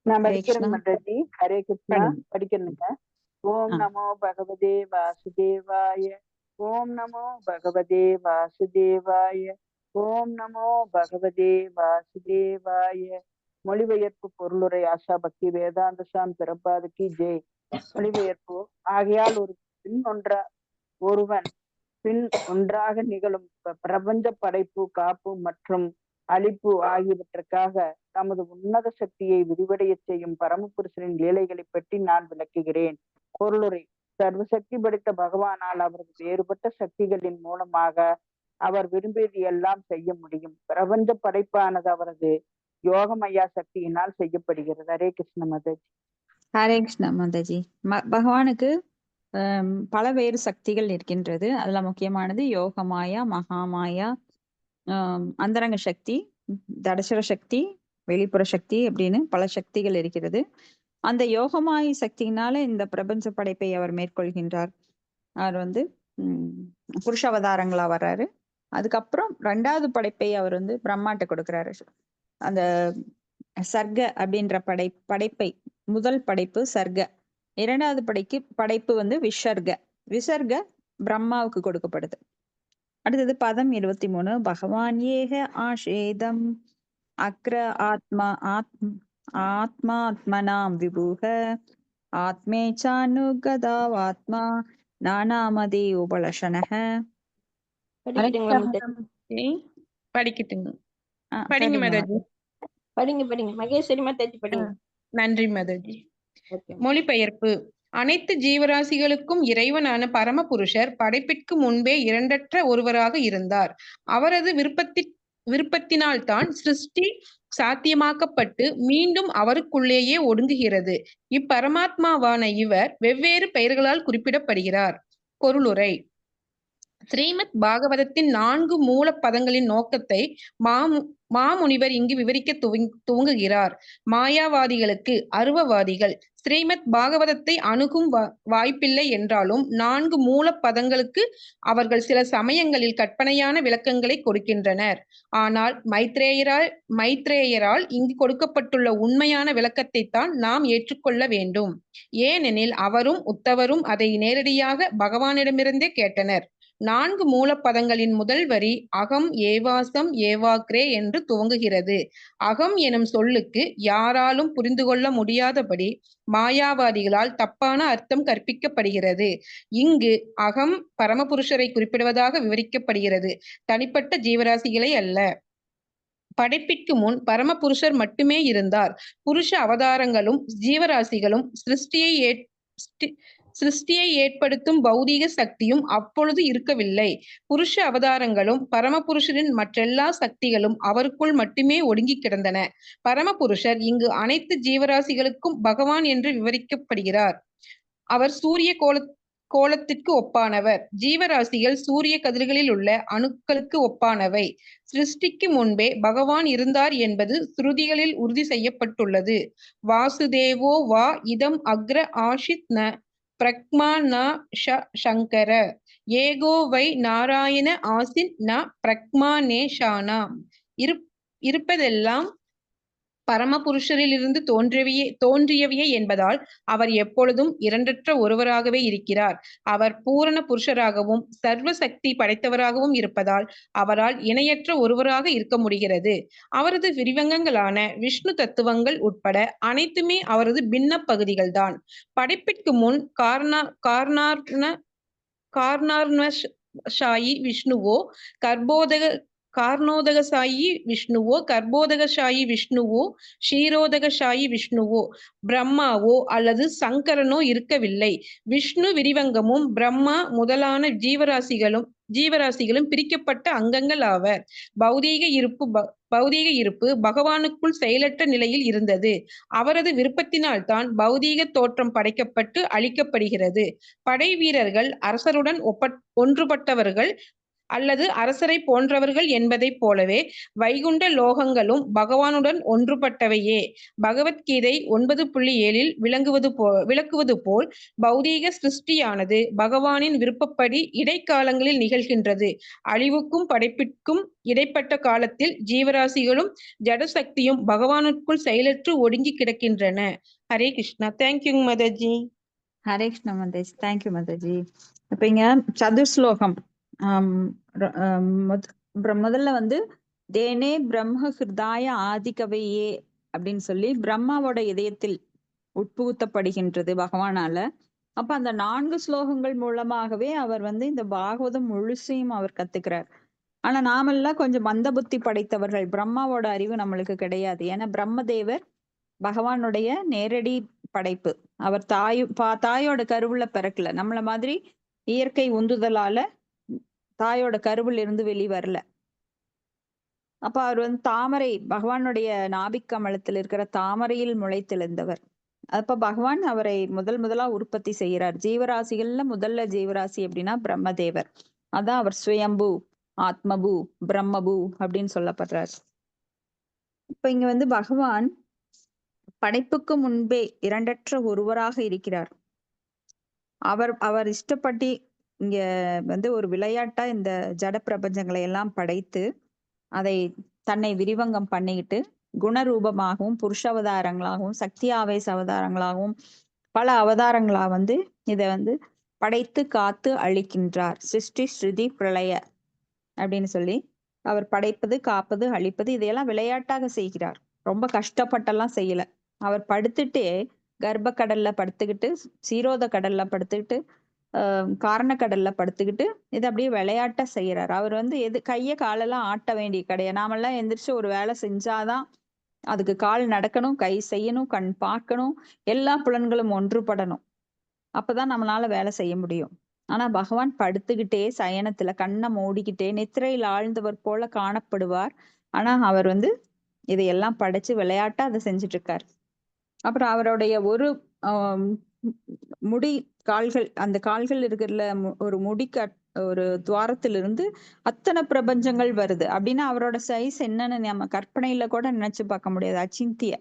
நான் படிக்கிறேன் மாதாஜி. ஹரே கிருஷ்ணா படிக்கிறேங்க. ஓம் நமோ பகவதே வாசுதேவாய. ஓம் நமோ பகவதே வாசுதேவாய. ஓம் நமோ பகவதே வாசுதேவாய. மொழிபெயர்ப்பு பொருளுரை ஆஷா பக்தி வேதாந்த சாமி பிரபாதுக்கு ஜெய். மொழிபெயர்ப்பு. ஆகையால் ஒருவன் பின் ஒன்றாக நிகழும் பிரபஞ்ச படைப்பு, காப்பு மற்றும் அழிப்பு ஆகியவற்றுக்காக தமது உன்னத சக்தியை விரிவடைய செய்யும் பரமபுருஷனின் லீலைகளை பற்றி நான் விளக்குகிறேன். பொருளுரை. சர்வசக்தி படைத்த பகவானால் அவரது வேறுபட்ட சக்திகளின் மூலமாக அவர் விரும்பியது எல்லாம் செய்ய முடியும். பிரபஞ்ச படைப்பானது அவரது யோகமயா சக்தியினால் செய்யப்படுகிறது. ஹரே கிருஷ்ண மாதாஜி. ஹரே கிருஷ்ண மாதாஜி. பகவானுக்கு பல வேறு சக்திகள் இருக்கின்றது. அதுல முக்கியமானது யோகமாயா, மகாமாயா, அந்தரங்க சக்தி, தடசர சக்தி, வெளிப்புற சக்தி அப்படின்னு பல சக்திகள் இருக்கிறது. அந்த யோகமாய் சக்தியினால இந்த பிரபஞ்ச படைப்பை அவர் மேற்கொள்கின்றார். அவர் வந்து புருஷ அவதாரங்களா வர்றாரு. அதுக்கப்புறம் 2வது படைப்பை அவர் வந்து பிரம்மாட்ட கொடுக்கிறாரு. அந்த சர்க்க அப்படின்ற படைப்பை முதல் படைப்பு சர்க்க, 2வது படைப்பு வந்து விசர்க பிரம்மாவுக்கு கொடுக்கப்படுது. அடுத்தது பதம் 23. பகவான் ஏக ஆஷேதம் அக்ர ஆத்மாத்மனாம் விபூக ஆத்மேச்சானுகதாவாத்மா நானாமதே உபலஷனஹ. படிக்கட்டுங்க. படிங்க மாதாஜி. படிங்க மகேஸ்வரி மாதாஜி படிங்க. நன்றி மாதாஜி. மொழிபெயர்ப்பு. அனைத்து ஜீவராசிகளுக்கும் இறைவனான பரமபுருஷர் படைப்பிற்கு முன்பே இரண்டற்ற ஒருவராக இருந்தார். அவரது விருப்பத்தினால்தான் சிருஷ்டி சாத்தியமாக்கப்பட்டு மீண்டும் அவருக்குள்ளேயே ஒடுங்குகிறது. இப்பரமாத்மாவான இவர் வெவ்வேறு பெயர்களால் குறிப்பிடப்படுகிறார். பொருளுரை. ஸ்ரீமத் பாகவதத்தின் 4 மூல பதங்களின் நோக்கத்தை மாமுனிவர் இங்கு விவரிக்க துவங்குகிறார். மாயாவாதிகளுக்கு அருவவாதிகள் ஸ்ரீமத் பாகவதத்தை அணுகும் வாய்ப்பில்லை என்றாலும் 4 மூல பதங்களுக்கு அவர்கள் சில சமயங்களில் கற்பனையான விளக்கங்களை கொடுக்கின்றனர். ஆனால் மைத்ரேயரால் இங்கு கொடுக்கப்பட்டுள்ள உண்மையான விளக்கத்தை தான் நாம் ஏற்றுக்கொள்ள வேண்டும். ஏனெனில் அவரும் உத்தவரும் அதை நேரடியாக பகவானிடமிருந்தே கேட்டனர். 4 மூலப்பதங்களின் முதல் வரி அகம் ஏவாசம் ஏவாக்ரே என்று துவங்குகிறது. அகம் எனும் சொல்லுக்கு யாராலும் புரிந்து கொள்ள முடியாதபடி மாயாவாதிகளால் தப்பான அர்த்தம் கற்பிக்கப்படுகிறது. இங்கு அகம் பரமபுருஷரை குறிப்பிடுவதாக விவரிக்கப்படுகிறது, தனிப்பட்ட ஜீவராசிகளை அல்ல. படைப்பிற்கு முன் பரமபுருஷர் மட்டுமே இருந்தார். புருஷ அவதாரங்களும் ஜீவராசிகளும் சிருஷ்டியை ஏற்படுத்தும் பௌதீக சக்தியும் அப்பொழுது இருக்கவில்லை. புருஷ அவதாரங்களும் பரமபுருஷரின் மற்றெல்லா சக்திகளும் அவருக்குள் மட்டுமே ஒடுங்கி கிடந்தன. பரமபுருஷர் இங்கு அனைத்து ஜீவராசிகளுக்கும் பகவான் என்று விவரிக்கப்படுகிறார். அவர் சூரிய கோலத்திற்கு ஒப்பானவர். ஜீவராசிகள் சூரிய கதிர்களில் உள்ள அணுக்களுக்கு ஒப்பானவை. சிருஷ்டிக்கு முன்பே பகவான் இருந்தார் என்பது ஸ்ருதிகளில் உறுதி செய்யப்பட்டுள்ளது. வாசுதேவோ வா இதம் அக்ர ஆஷித் ந பிரக்மா ந சங்கர ஏகோ வை நாராயண ஆசின் ந பிரக்மா நே ஷானா. இருப்பதெல்லாம் பரமபுருஷரிலிருந்து தோன்றியவையே என்பதால் அவர் எப்பொழுதும் இரண்டற்ற ஒருவராகவே இருக்கிறார். அவர் பூரண புருஷராகவும் சர்வ சக்தி படைத்தவராகவும் இருப்பதால் அவரால் இணையற்ற ஒருவராக இருக்க முடிகிறது. அவரது விரிவங்கங்களான விஷ்ணு தத்துவங்கள் உட்பட அனைத்துமே அவரது பின்ன பகுதிகள்தான். படைப்பிற்கு முன் கார்ணார்ணசாயி விஷ்ணுவோ கார்ணோதகசாயி விஷ்ணுவோ கர்ப்போதகசாயி விஷ்ணுவோ க்ஷீரோதகசாயி விஷ்ணுவோ பிரம்மாவோ அல்லது சங்கரனோ இருக்கவில்லை. விஷ்ணு விரிவங்கமும் பிரம்மா முதலான ஜீவராசிகளும் பிரிக்கப்பட்ட அங்கங்கள் ஆவர். பௌதீக இருப்பு பகவானுக்குள் செயலற்ற நிலையில் இருந்தது. அவரது விருப்பத்தினால்தான் பௌதீக தோற்றம் படைக்கப்பட்டு அழிக்கப்படுகிறது. படை வீரர்கள் அரசருடன் ஒன்றுபட்டவர்கள் அல்லது அரசரை போன்றவர்கள் என்பதைப் போலவே வைகுண்ட லோகங்களும் பகவானுடன் ஒன்றுபட்டவையே. பகவத்கீதை 9.7 விளக்குவது போல் பௌதீக சிருஷ்டியானது பகவானின் விருப்பப்படி இடைக்காலங்களில் நிகழ்கின்றது. அழிவுக்கும் படைப்பிற்கும் இடைப்பட்ட காலத்தில் ஜீவராசிகளும் ஜடசக்தியும் பகவானுக்குள் செயலற்று ஒடுங்கி கிடக்கின்றன. ஹரே கிருஷ்ணா. தேங்க்யூ மதர்ஜி. ஹரே கிருஷ்ணா மதர்ஜி. தேங்க்யூ மதர்ஜி. இப்ப இங்க சதுர்ஸ்லோகம் முதல்ல வந்து தேனே பிரம்ம ஹிருதாய ஆதிகவையே அப்படின்னு சொல்லி பிரம்மாவோட இதயத்தில் உட்புகுத்தப்படுகின்றது பகவானால. அப்ப அந்த 4 ஸ்லோகங்கள் மூலமாகவே அவர் வந்து இந்த பாகவதம் முழுசையும் அவர் கத்துக்கிறார். ஆனா நாமெல்லாம் கொஞ்சம் மந்த புத்தி படைத்தவர்கள். பிரம்மாவோட அறிவு நம்மளுக்கு கிடையாது. ஏன்னா பிரம்மதேவர் பகவானுடைய நேரடி படைப்பு. அவர் தாயோட கருவுல பிறக்கல. நம்மள மாதிரி இயற்கை உந்துதலால தாயோட கருவில் இருந்து வெளிவரல. அப்ப அவர் வந்து பகவானுடைய நாபிக் கமலத்தில் இருக்கிற தாமரையில் முளைத்தெழுந்தவர். அப்ப பகவான் அவரை முதலா உற்பத்தி செய்யறார். ஜீவராசிகள்ல முதல்ல ஜீவராசி அப்படின்னா பிரம்மதேவர். அதான் அவர் ஸ்வயம்பு, ஆத்மபு, பிரம்மபு அப்படின்னு சொல்லப்படுறார். இப்ப இங்க வந்து பகவான் படைப்புக்கு முன்பே இரண்டற்ற ஒருவராக இருக்கிறார். அவர் இஷ்டப்பட்டு இங்க வந்து ஒரு விளையாட்டா இந்த ஜட பிரபஞ்சங்களை எல்லாம் படைத்து அதை தன்னை விரிவங்கம் பண்ணிக்கிட்டு குணரூபமாகவும் புருஷ அவதாரங்களாகவும் சக்தி ஆவேச அவதாரங்களாகவும் பல அவதாரங்களா வந்து இதை வந்து படைத்து காத்து அழிக்கின்றார். சிருஷ்டி ஸ்ருதி பிரளய அப்படின்னு சொல்லி அவர் படைப்பது காப்பது அழிப்பது இதையெல்லாம் விளையாட்டாக செய்கிறார். ரொம்ப கஷ்டப்பட்டெல்லாம் செய்யல. அவர் படுத்துட்டே கர்ப்ப கடல்ல படுத்துக்கிட்டு, சீரோத கடல்ல படுத்துக்கிட்டு, காரணக்கடல்ல படுத்துக்கிட்டு இதை அப்படியே விளையாட்டா செய்யறாரு. அவர் வந்து கைய காலெல்லாம் ஆட்ட வேண்டிய கிடையாது. நாமெல்லாம் எந்திரிச்சு ஒரு வேலை செஞ்சாதான் அதுக்கு கால் நடக்கணும், கை செய்யணும், கண் பார்க்கணும், எல்லா புலன்களும் ஒன்றுபடணும். அப்பதான் நம்மளால வேலை செய்ய முடியும். ஆனா பகவான் படுத்துக்கிட்டே சயனத்துல கண்ணை மூடிக்கிட்டே நித்திரையில் ஆழ்ந்தவர் போல காணப்படுவார். ஆனா அவர் வந்து இதையெல்லாம் படைச்சு விளையாட்டா அதை செஞ்சுட்டு இருக்காரு. அப்புறம் அவருடைய ஒரு முடி கால்கள், அந்த கால்கள் இருக்கிற ஒரு ஒரு துவாரத்திலிருந்து அத்தனை பிரபஞ்சங்கள் வருது அப்படின்னா அவரோட சைஸ் என்னன்னு நம்ம கற்பனையில கூட நினைச்சு பார்க்க முடியாது. அச்சிந்திய,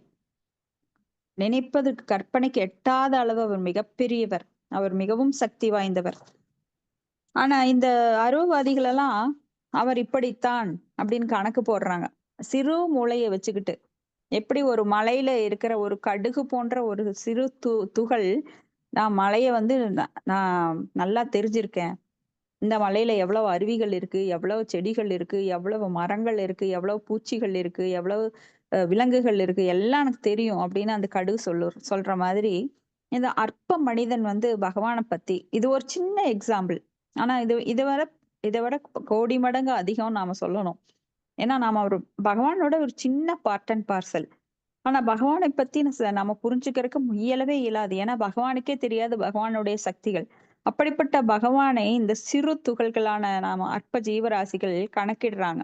நினைப்பதற்கு கற்பனைக்கு எட்டாத அளவு அவர் மிகப்பெரியவர். அவர் மிகவும் சக்தி வாய்ந்தவர். ஆனா இந்த அருவவாதிகள் எல்லாம் அவர் இப்படித்தான் அப்படின்னு கணக்கு போடுறாங்க. சிறு மூளையை வச்சுக்கிட்டு எப்படி ஒரு மலையில இருக்கிற ஒரு கடுகு போன்ற ஒரு சிறு துகள் நான் மலையை வந்து நான் நல்லா தெரிஞ்சிருக்கேன், இந்த மலையில எவ்வளவு அருவிகள் இருக்கு, எவ்வளவு செடிகள் இருக்கு, எவ்வளவு மரங்கள் இருக்கு, எவ்வளவு பூச்சிகள் இருக்கு, எவ்வளவு விலங்குகள் இருக்கு, எல்லாம் எனக்கு தெரியும் அப்படின்னு அந்த கடுகு சொல்ற மாதிரி இந்த அற்ப மனிதன் வந்து பகவானை பத்தி இது ஒரு சின்ன எக்ஸாம்பிள். ஆனா இதை விட கோடி மடங்கு அதிகம் நாம சொல்லணும். ஏன்னா நாம ஒரு பகவானோட ஒரு சின்ன பார்ட் அண்ட் பார்சல். ஆனா பகவானை பத்தி நம்ம புரிஞ்சுக்கிறதுக்கு இயலவே இயலாது. ஏன்னா பகவானுக்கே தெரியாது பகவானுடைய சக்திகள். அப்படிப்பட்ட பகவானை இந்த சிறு துகள்களான நாம அற்ப ஜீவராசிகள் கணக்கிடுறாங்க.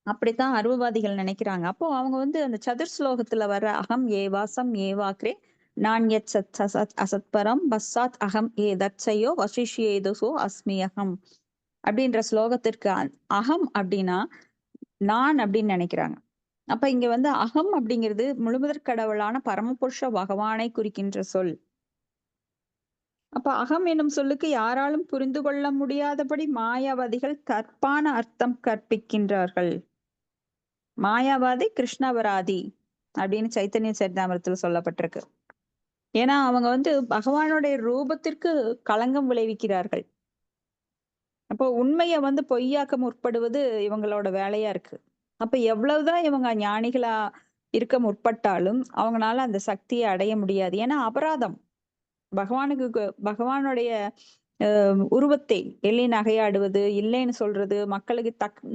அப்படித்தான் அருவவாதிகள் நினைக்கிறாங்க. அப்போ அவங்க வந்து அந்த சதுர் ஸ்லோகத்துல வர்ற அகம் ஏவாசம் ஏவாக்ரே நான் எத் சத் சத் அசத்பரம் பஸ்ஸாத் அகம் ஏ தட்சயோ வசிஷ்யேதசோ அஸ்மி அகம் அப்படின்ற ஸ்லோகத்திற்கு அகம் அப்படின்னா நான் அப்படின்னு நினைக்கிறாங்க. அப்ப இங்க வந்து அகம் அப்படிங்கிறது முழுமுதற் கடவுளான பரமபுருஷ பகவானை குறிக்கின்ற சொல். அப்ப அகம் என்னும் சொல்லுக்கு யாராலும் புரிந்து கொள்ள முடியாதபடி மாயாவாதிகள் தற்பான அர்த்தம் கற்பிக்கின்றார்கள். மாயாவாதி கிருஷ்ணவராதி அப்படின்னு சைத்தன்ய சரிதாமிரத்துல சொல்லப்பட்டிருக்கு. ஏன்னா அவங்க வந்து பகவானுடைய ரூபத்திற்கு களங்கம் விளைவிக்கிறார்கள். அப்போ உண்மையை வந்து பொய்யாக்க முற்படுவது இவங்களோட வேலையா இருக்கு. அப்ப எவ்வளவுதான் இவங்க ஞானிகளா இருக்க முற்பட்டாலும் அவங்களால அந்த சக்தியை அடைய முடியாது. ஏன்னா அபராதம். பகவானுடைய உருவத்தை எள்ளி நகையாடுவது, இல்லைன்னு சொல்றது,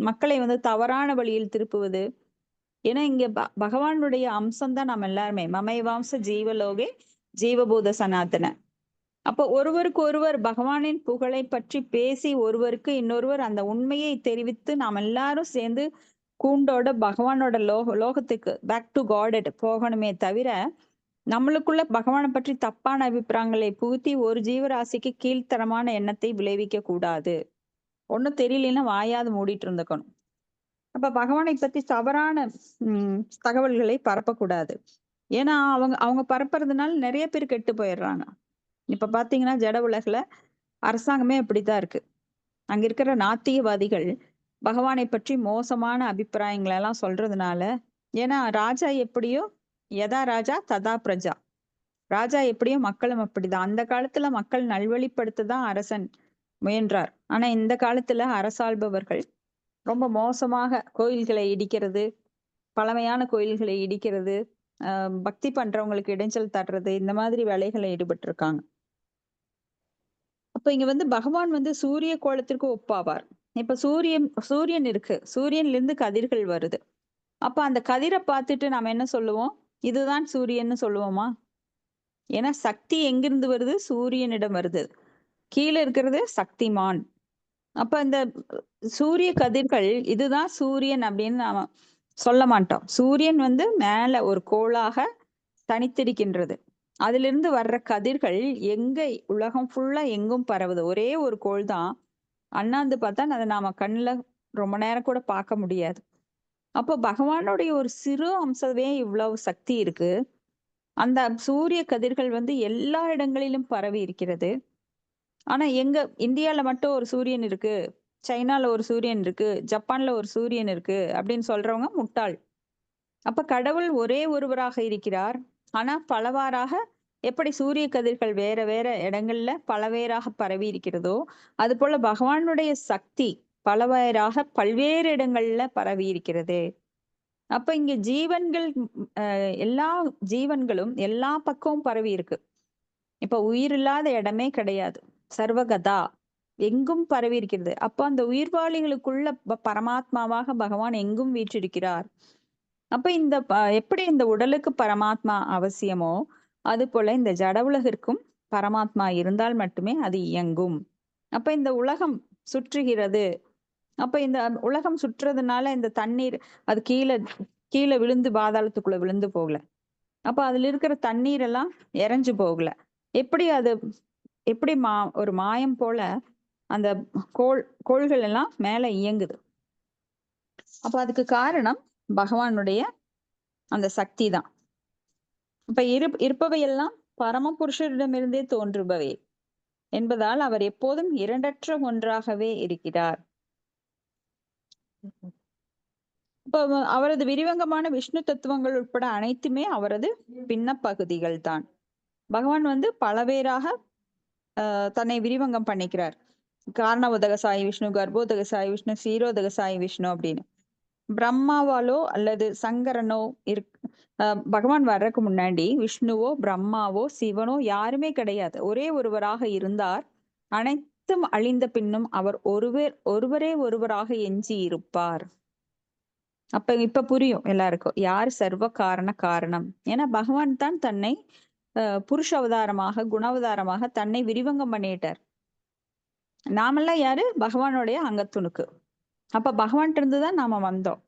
மக்களை வந்து தவறான வழியில் திருப்புவது. ஏன்னா இங்க பகவானுடைய அம்சம்தான் நம்ம எல்லாருமே. மமைவாம்ச ஜீவலோகே ஜீவபூத சனாதன. அப்போ ஒருவருக்கு ஒருவர் பகவானின் புகழை பற்றி பேசி ஒருவருக்கு இன்னொருவர் அந்த உண்மையை தெரிவித்து நாம் எல்லாரும் சேர்ந்து கூண்டோட பகவானோட லோகத்துக்கு பேக் டு காட் போகணுமே தவிர நம்மளுக்குள்ள பகவானை பற்றி தப்பான அபிப்பிராயங்களை புகுத்தி ஒரு ஜீவராசிக்கு கீழ்த்தரமான எண்ணத்தை விளைவிக்க கூடாது. ஒன்னும் தெரியலன்னா வாயாது மூடிட்டு இருந்துக்கணும். அப்ப பகவானை பத்தி தவறான தகவல்களை பரப்பக்கூடாது. ஏன்னா அவங்க பரப்புறதுனால நிறைய பேர் கெட்டு போயிடுறாங்க. இப்ப பாத்தீங்கன்னா ஜட உலகில அரசாங்கமே அப்படித்தான் இருக்கு. அங்க இருக்கிற நாத்திகவாதிகள் பகவானை பற்றி மோசமான அபிப்பிராயங்களை எல்லாம் சொல்றதுனால, ஏன்னா ராஜா எப்படியோ யதா ராஜா ததா பிரஜா, ராஜா எப்படியோ மக்களும் அப்படிதான். அந்த காலத்துல மக்கள் நல்வழிப்படுத்ததான் அரசன் முயன்றார். ஆனா இந்த காலத்துல அரசாள்பவர்கள் ரொம்ப மோசமாக கோயில்களை இடிக்கிறது, பழமையான கோயில்களை இடிக்கிறது, பக்தி பண்றவங்களுக்கு இடைஞ்சல் தர்றது, இந்த மாதிரி வேலைகளை ஈடுபட்டு இருக்காங்க. அப்ப இங்க வந்து பகவான் வந்து சூரிய கோலத்திற்கு ஒப்பாவார். இப்ப சூரியன் இருக்கு, சூரியன்ல இருந்து கதிர்கள் வருது. அப்ப அந்த கதிரை பார்த்துட்டு நாம என்ன சொல்லுவோம்? இதுதான் சூரியன்னு சொல்லுவோமா? ஏன்னா சக்தி எங்கிருந்து வருது? சூரியனிடம் வருது. கீழே இருக்கிறது சக்திமான். அப்ப இந்த சூரிய கதிர்கள் இதுதான் சூரியன் அப்படின்னு நாம சொல்ல மாட்டோம். சூரியன் வந்து மேல ஒரு கோளாக தனித்திருக்கின்றது. அதிலிருந்து வர்ற கதிர்கள் எங்க உலகம் ஃபுல்லா எங்கும் பரவுது. ஒரே ஒரு கோள் தான். அண்ணாந்து பார்த்தா அதை நாம கண்ணுல ரொம்ப நேரம் கூட பார்க்க முடியாது. அப்போ பகவானுடைய ஒரு சிறு அம்சமே இவ்வளவு சக்தி இருக்கு. அந்த சூரிய கதிர்கள் வந்து எல்லா இடங்களிலும் பரவி இருக்கிறது. ஆனா எங்க இந்தியால மட்டும் ஒரு சூரியன் இருக்கு, சைனால ஒரு சூரியன் இருக்கு, ஜப்பான்ல ஒரு சூரியன் இருக்கு அப்படின்னு சொல்றவங்க முட்டாள். அப்ப கடவுள் ஒரே ஒருவராக இருக்கிறார். ஆனா பலவாறாக எப்படி சூரிய கதிர்கள் வேற வேற இடங்கள்ல பலவேறாக பரவி இருக்கிறதோ அது போல பகவானுடைய சக்தி பலவேறாக பல்வேறு இடங்கள்ல பரவி இருக்கிறது. அப்ப இங்க ஜீவன்கள் எல்லா ஜீவன்களும் எல்லா பக்கமும் பரவி இருக்கு. இப்ப உயிர் இல்லாத இடமே கிடையாது. சர்வகதா எங்கும் பரவி இருக்கிறது. அப்ப அந்த உயிர்வாளிகளுக்குள்ள பரமாத்மாவாக பகவான் எங்கும் வீற்றிருக்கிறார். அப்ப எப்படி இந்த உடலுக்கு பரமாத்மா அவசியமோ அது போல இந்த ஜட உலகிற்கும் பரமாத்மா இருந்தால் மட்டுமே அது இயங்கும். அப்ப இந்த உலகம் சுற்றுகிறது. அப்ப இந்த உலகம் சுற்றுறதுனால இந்த தண்ணீர் அது கீழே விழுந்து பாதாளத்துக்குள்ள விழுந்து போகல. அப்ப அதுல இருக்கிற தண்ணீர் எல்லாம் இறைஞ்சு போகல. எப்படி ஒரு மாயம் போல அந்த கோள்கள் எல்லாம் மேல இயங்குது. அப்ப அதுக்கு காரணம் பகவானுடைய அந்த சக்தி தான். இப்ப இருப்பவையெல்லாம் பரமபுருஷரிடமிருந்தே தோன்றுபவை என்பதால் அவர் எப்போதும் இரண்டற்ற ஒன்றாகவே இருக்கிறார். இப்ப அவரது விரிவங்கமான விஷ்ணு தத்துவங்கள் உட்பட அனைத்துமே அவரது பின்ன பகுதிகள் தான். பகவான் வந்து பலவேறாக தன்னை விரிவங்கம் பண்ணிக்கிறார். காரணோதக சாயி விஷ்ணு, கர்ப்போதக சாயி விஷ்ணு, சீரோதக சாயி விஷ்ணு அப்படின்னு. பிரம்மாவாலோ அல்லது சங்கரனோ பகவான் வர்றதுக்கு முன்னாடி விஷ்ணுவோ பிரம்மாவோ சிவனோ யாருமே கிடையாது. ஒரே ஒருவராக இருந்தார். அனைத்தும் அழிந்த பின்னும் அவர் ஒருவரே ஒருவராக எஞ்சி இருப்பார். இப்ப புரியும் எல்லாருக்கும் யார் சர்வ காரணம். ஏன்னா பகவான் தான் தன்னை புருஷ அவதாரமாக குணாவதாரமாக தன்னை விரிவங்கம் பண்ணிட்டார். நாமெல்லாம் யாரு? பகவானுடைய அங்கத்துணுக்கு. அப்ப பகவான் இருந்துதான் நாம வந்தோம்.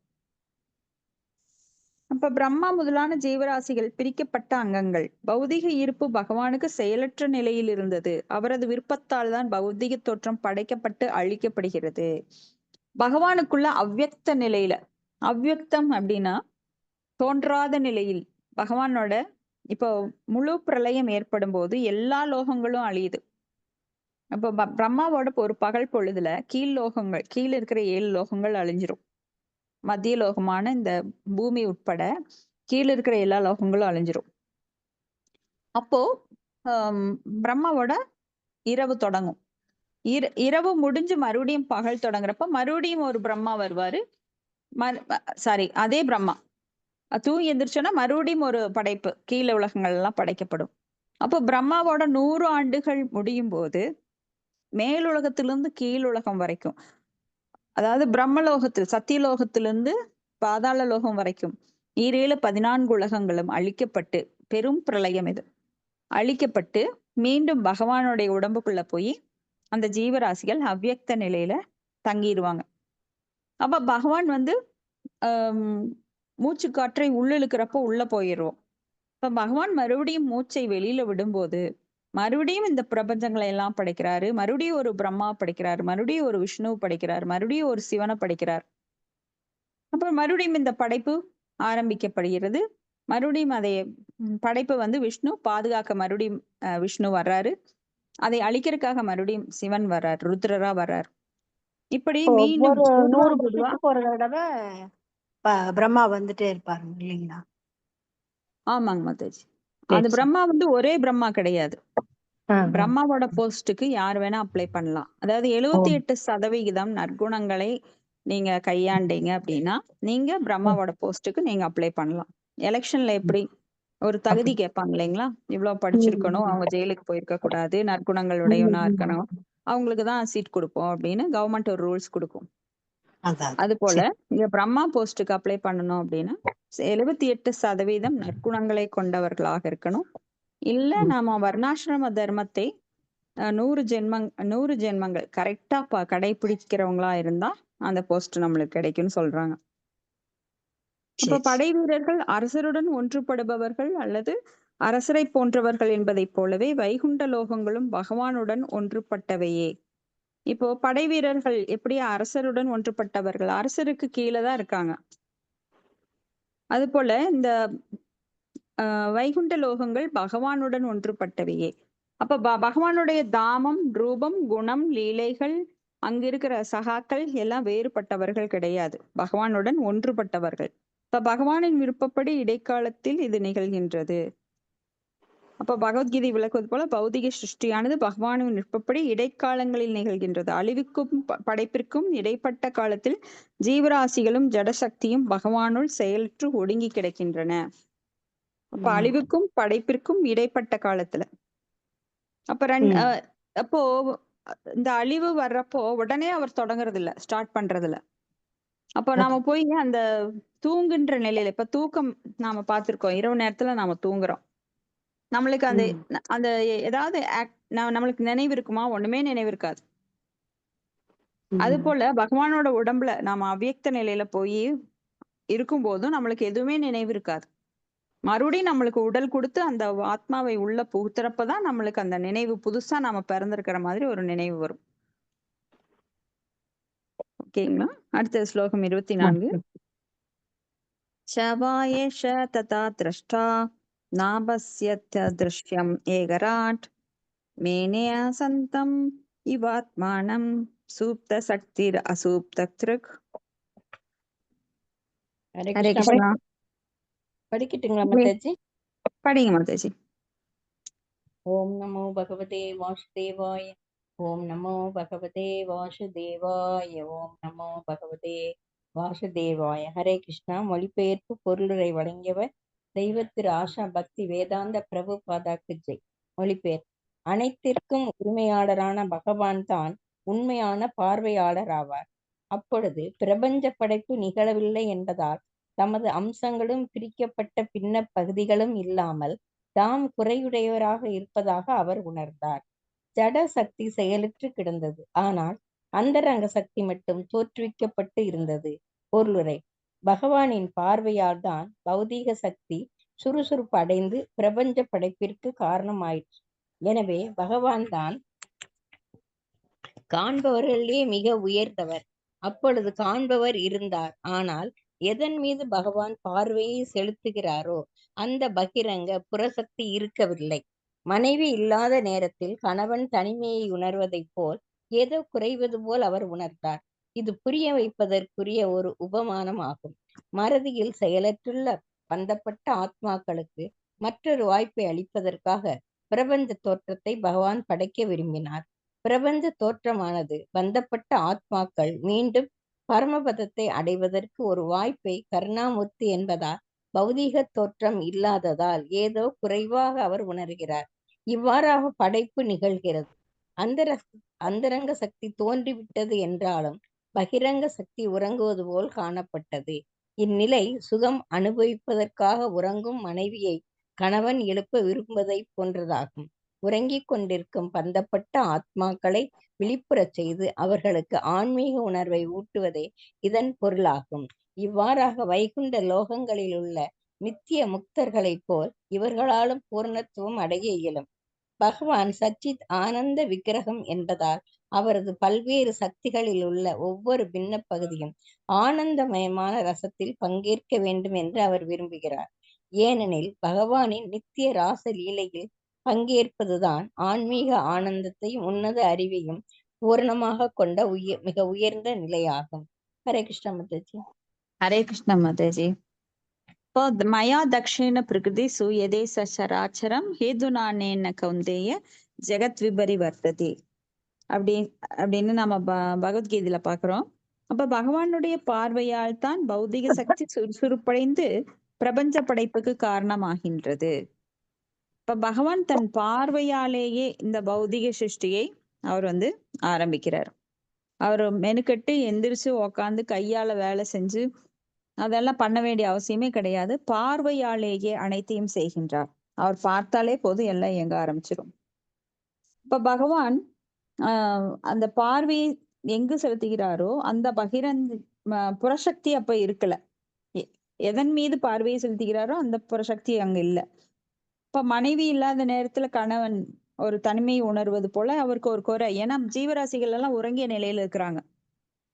அப்ப பிரம்மா முதலான ஜீவராசிகள் பிரிக்கப்பட்ட அங்கங்கள். பௌதிக ஈர்ப்பு பகவானுக்கு செயலற்ற நிலையில் இருந்தது. அவரது விருப்பத்தால் தான் பௌதிக தோற்றம் படைக்கப்பட்டு அழிக்கப்படுகிறது. பகவானுக்குள்ள அவ்யக்த நிலையில, அவ்யக்தம் அப்படின்னா தோன்றாத நிலையில் பகவானோட இப்போ முழு பிரளயம் ஏற்படும் போது எல்லா லோகங்களும் அழியுது. அப்போ பிரம்மாவோட ஒரு பகல் பொழுதுல கீழ் இருக்கிற 7 லோகங்கள் அழிஞ்சிரும். மத்திய லோகமான இந்த பூமி உட்பட கீழே இருக்கிற எல்லா லோகங்களும் அழிஞ்சிரும். அப்போ பிரம்மாவோட இரவு தொடங்கும். இரவு முடிஞ்சு மறுபடியும் பகல் தொடங்குறப்ப மறுபடியும் ஒரு பிரம்மா வருவாரு. அதே பிரம்மா தூங்கி எந்திரிச்சோன்னா மறுபடியும் ஒரு படைப்பு, கீழே உலகங்கள் எல்லாம் படைக்கப்படும். அப்போ பிரம்மாவோட 100 ஆண்டுகள் முடியும் போது மேலுலகத்திலிருந்து கீழுலகம் வரைக்கும், அதாவது பிரம்மலோகத்தில் சத்தியலோகத்திலிருந்து பாதாள லோகம் வரைக்கும் 14 உலகங்களும் அழிக்கப்பட்டு, பெரும் பிரளயம் இது அழிக்கப்பட்டு மீண்டும் பகவானுடைய உடம்புக்குள்ள போய் அந்த ஜீவராசிகள் அவ்யக்த நிலையில தங்கிடுவாங்க. அப்ப பகவான் மூச்சு காற்றை உள்ளிழுக்கிறப்ப உள்ள போயிடுவோம். இப்ப பகவான் மறுபடியும் மூச்சை வெளியில விடும்போது மறுபடியும் இந்த பிரபஞ்சங்களை எல்லாம் படைக்கிறாரு. மறுபடியும் ஒரு பிரம்மா படைக்கிறார், மறுபடியும் ஒரு விஷ்ணு படைக்கிறார், மறுபடியும் ஒரு சிவனை படைக்கிறார். அப்புறம் மறுபடியும் இந்த படைப்பு ஆரம்பிக்கப்படுகிறது. மறுபடியும் அதை படைப்பு விஷ்ணு பாதுகாக்க மறுபடியும் விஷ்ணு வர்றாரு. அதை அழிக்கிறதுக்காக மறுபடியும் சிவன் வர்றார், ருத்ரரா வர்றார். இப்படி மீண்டும் 100 வருஷத்துக்கு ஒரு தடவை பிரம்மா வந்துட்டே இருப்பாரு இல்லைங்களா? ஆமாங்க மாதாஜி. அது பிரம்மா ஒரே பிரம்மா கிடையாது. பிரம்மாவோட போஸ்டுக்கு யார் வேணா அப்ளை பண்ணலாம். அதாவது 78% நற்குணங்களை நீங்க கையாண்டீங்க அப்படின்னா நீங்க பிரம்மாவோட போஸ்டுக்கு நீங்க அப்ளை பண்ணலாம். எலெக்ஷன்ல எப்படி ஒரு தகுதி கேட்பாங்க இல்லைங்களா? இவ்வளவு படிச்சிருக்கணும், அவங்க ஜெயிலுக்கு போயிருக்க கூடாது, நற்குணங்கள் உடையவனா இருக்கணும், அவங்களுக்கு தான் சீட் கொடுப்போம் அப்படின்னு கவர்மெண்ட் ஒரு ரூல்ஸ் கொடுக்கும். அது போல இங்க பிரம்மா போஸ்டுக்கு அப்ளை பண்ணணும் அப்படின்னா 78% நற்குணங்களை கொண்டவர்களாக இருக்கணும். இல்ல நாம வர்ணாசிரம தர்மத்தை 100 ஜென்மங்கள் கரெக்டா கடைபிடிக்கிறவங்களா இருந்தா அந்த போஸ்ட் நம்மளுக்கு கிடைக்கும்னு சொல்றாங்க. அப்ப படை வீரர்கள் அரசருடன் ஒன்றுபடுபவர்கள் அல்லது அரசரை போன்றவர்கள் என்பதை போலவே வைகுண்ட லோகங்களும் பகவானுடன் ஒன்றுபட்டவையே. இப்போ படை வீரர்கள் எப்படி அரசருடன் ஒன்றுபட்டவர்கள், அரசருக்கு கீழே தான் இருக்காங்க. அது போல இந்த வைகுண்ட லோகங்கள் பகவானுடன் ஒன்றுபட்டவையே. அப்ப பகவானுடைய தாமம், ரூபம், குணம், லீலைகள், அங்க இருக்கிற சகாக்கள் எல்லாம் வேறுபட்டவர்கள் கிடையாது, பகவானுடன் ஒன்றுபட்டவர்கள். இப்ப பகவானின் விருப்பப்படி இடைக்காலத்தில் இது நிகழ்கின்றது. அப்ப பகவத்கீதை விளக்குவது போல பௌதிக சிருஷ்டியானது பகவானின் விருப்பப்படி இடைக்காலங்களில் நிகழ்கின்றது. அழிவுக்கும் படைப்பிற்கும் இடைப்பட்ட காலத்தில் ஜீவராசிகளும் ஜடசக்தியும் பகவானுள் செயலற்று ஒடுங்கி கிடக்கின்றன. அப்ப அழிவுக்கும் படைப்பிற்கும் இடைப்பட்ட காலத்துல அப்போ இந்த அழிவு வர்றப்போ உடனே அவர் தொடங்குறது இல்ல, ஸ்டார்ட் பண்றது இல்ல. அப்போ நாம போய் அந்த தூங்குன்ற நிலையில, இப்ப தூக்கம் நாம பார்த்திருக்கோம், இரவு நேரத்துல நாம தூங்குறோம். நம்மளுக்கு அந்த ஏதாவது நம்மளுக்கு நினைவு இருக்குமா? ஒண்ணுமே நினைவு இருக்காது. அது போல பகவானோட உடம்புல நாம அவ்யக்த நிலையில போய் இருக்கும் போதும் நம்மளுக்கு எதுவுமே நினைவு இருக்காது. மறுபடியும் நம்மளுக்கு உடல் கொடுத்து அந்த ஆத்மாவை உள்ள புகுத்துறப்பதான் நம்மளுக்கு அந்த நினைவு புதுசா நாம பிறந்திருக்கிற மாதிரி ஒரு நினைவு வரும். ஓகேங்களா? அடுத்த ஸ்லோகம் 24. சவாயேஷ ததா திரஷ்டா நாபஸ்யத்ய திருஷ்யம் ஏகராட் மேனேய சந்தம் இவாத்மானம் சூப்த சக்திர் அசூப்த த்ருக். ஹரே கிருஷ்ணா. படிக்கட்டுங்களா மாதாஜி? படிங்க மாதாஜி. ஓம் நமோ பகவதே வாசுதேவாய. ஓம் நமோ பகவதே வாசுதேவாய. ஓம் நமோ பகவதே வாசுதேவாய. ஹரே கிருஷ்ணா. மொழிபெயர்ப்பு பொருளுரை வழங்கியவர் தெய்வத்திரு ஆஷா பக்தி வேதாந்த பிரபுபாதாக்கு ஜெய். மொழிபெயர்ப்பு. அனைத்திற்கும் உரிமையாளரான பகவான் தான் உண்மையான பார்வையாளர் ஆவார். அப்பொழுது பிரபஞ்ச படைப்பு நிகழவில்லை என்பதால் தமது அம்சங்களும் பிரிக்கப்பட்ட பின்ன பகுதிகளும் இல்லாமல் தாம் குறையுடையவராக இருப்பதாக அவர் உணர்ந்தார். ஜட சக்தி செயலற்று கிடந்தது, ஆனால் அந்தரங்க சக்தி மட்டும் தோற்றுவிக்கப்பட்டு இருந்தது. பொருளுரை. பகவானின் பார்வையால் தான் பௌதீக சக்தி சுறுசுறுப்பு அடைந்து பிரபஞ்ச படைப்பிற்கு காரணமாயிற்று. எனவே பகவான் தான் காண்பவர்களே மிக உயர்ந்தவர். அப்பொழுது காண்பவர் இருந்தார், ஆனால் எதன் மீது பகவான் பார்வையை செலுத்துகிறாரோ அந்த பகிரங்க புறசக்தி இருக்கவில்லை. மனைவி இல்லாத நேரத்தில் கணவன் தனிமையை உணர்வதைப் போல் ஏதோ குறைவது போல் அவர் உணர்ந்தார். இது புரிய வைப்பதற்குரிய ஒரு உபமானம் ஆகும். மறதியில் செயலற்றுள்ள பந்தப்பட்ட ஆத்மாக்களுக்கு மற்றொரு வாய்ப்பை அளிப்பதற்காக பிரபஞ்ச தோற்றத்தை பகவான் படைக்க விரும்பினார். பிரபஞ்ச தோற்றமானது பந்தப்பட்ட ஆத்மாக்கள் மீண்டும் பரமபதத்தை அடைவதற்கு ஒரு வாய்ப்பை கருணாமூர்த்தி என்பதால் பௌதீக தோற்றம் இல்லாததால் ஏதோ குறைவாக அவர் உணர்கிறார். இவ்வாறாக படைப்பு நிகழ்கிறது. அந்தரங்க சக்தி தோன்றிவிட்டது என்றாலும் பகிரங்க சக்தி உறங்குவது போல் காணப்பட்டது. இந்நிலை சுகம் அனுபவிப்பதற்காக உறங்கும் மனைவியை கணவன் எழுப்ப விரும்புவதை போன்றதாகும். உறங்கிக் கொண்டிருக்கும் பந்தப்பட்ட ஆத்மாக்களை விழிப்புறச் செய்து அவர்களுக்கு ஆன்மீக உணர்வை ஊட்டுவதே இதன் பொருளாகும். இவ்வாறாக வைகுண்ட லோகங்களில் உள்ள நித்திய முக்தர்களைப் போல் இவர்களாலும் பூர்ணத்துவம் அடைய இயலும். பகவான் சச்சித் ஆனந்த விக்கிரகம் என்பதால் அவரது பல்வேறு சக்திகளில் உள்ள ஒவ்வொரு பின்ன பகுதியும் ஆனந்தமயமான ரசத்தில் பங்கேற்க வேண்டும் என்று அவர் விரும்புகிறார். ஏனெனில் பகவானின் நித்திய ராச லீலையில் பங்கேற்பதுதான் ஆன்மீக ஆனந்தத்தையும் உன்னத அறிவையும் பூரணமாக கொண்ட மிக உயர்ந்த நிலையாகும். ஹரே கிருஷ்ண மாதாஜி. ஹரே கிருஷ்ண மாதாஜி. இப்போ மயா தக்ஷேன பிரகிருதிசு யதே சராச்சரம் ஹேதுநானேன கௌந்தேய ஜெகத் விபரி வர்த்ததே அப்படின்னு நம்ம பகவத்கீதையில பாக்குறோம். அப்ப பகவானுடைய பார்வையால் தான் பௌதிக சக்தி சுறுசுறுப்படைந்து பிரபஞ்ச படைப்புக்கு காரணமாகின்றது. இப்ப பகவான் தன் பார்வையாலேயே இந்த பௌதிக சிருஷ்டியை அவர் ஆரம்பிக்கிறார். அவர் மெனுக்கட்டு எந்திரிச்சு உக்காந்து கையால வேலை செஞ்சு அதெல்லாம் பண்ண வேண்டிய அவசியமே கிடையாது. பார்வையாலேயே அனைத்தையும் செய்கின்றார். அவர் பார்த்தாலே போதும் எல்லாம் இயங்க ஆரம்பிச்சிடும். இப்ப பகவான் அந்த பார்வையை எங்கு செலுத்துகிறாரோ அந்த புறசக்தி அப்ப இருக்கல. எதன் மீது பார்வையை செலுத்துகிறாரோ அந்த புறசக்தி அங்க இல்ல. இப்ப மனைவி இல்லாத நேரத்துல கணவன் ஒரு தனிமையை உணர்வது போல அவருக்கு ஒரு குறை. ஏன்னா ஜீவராசிகள் எல்லாம் உறங்கிய நிலையில இருக்கிறாங்க.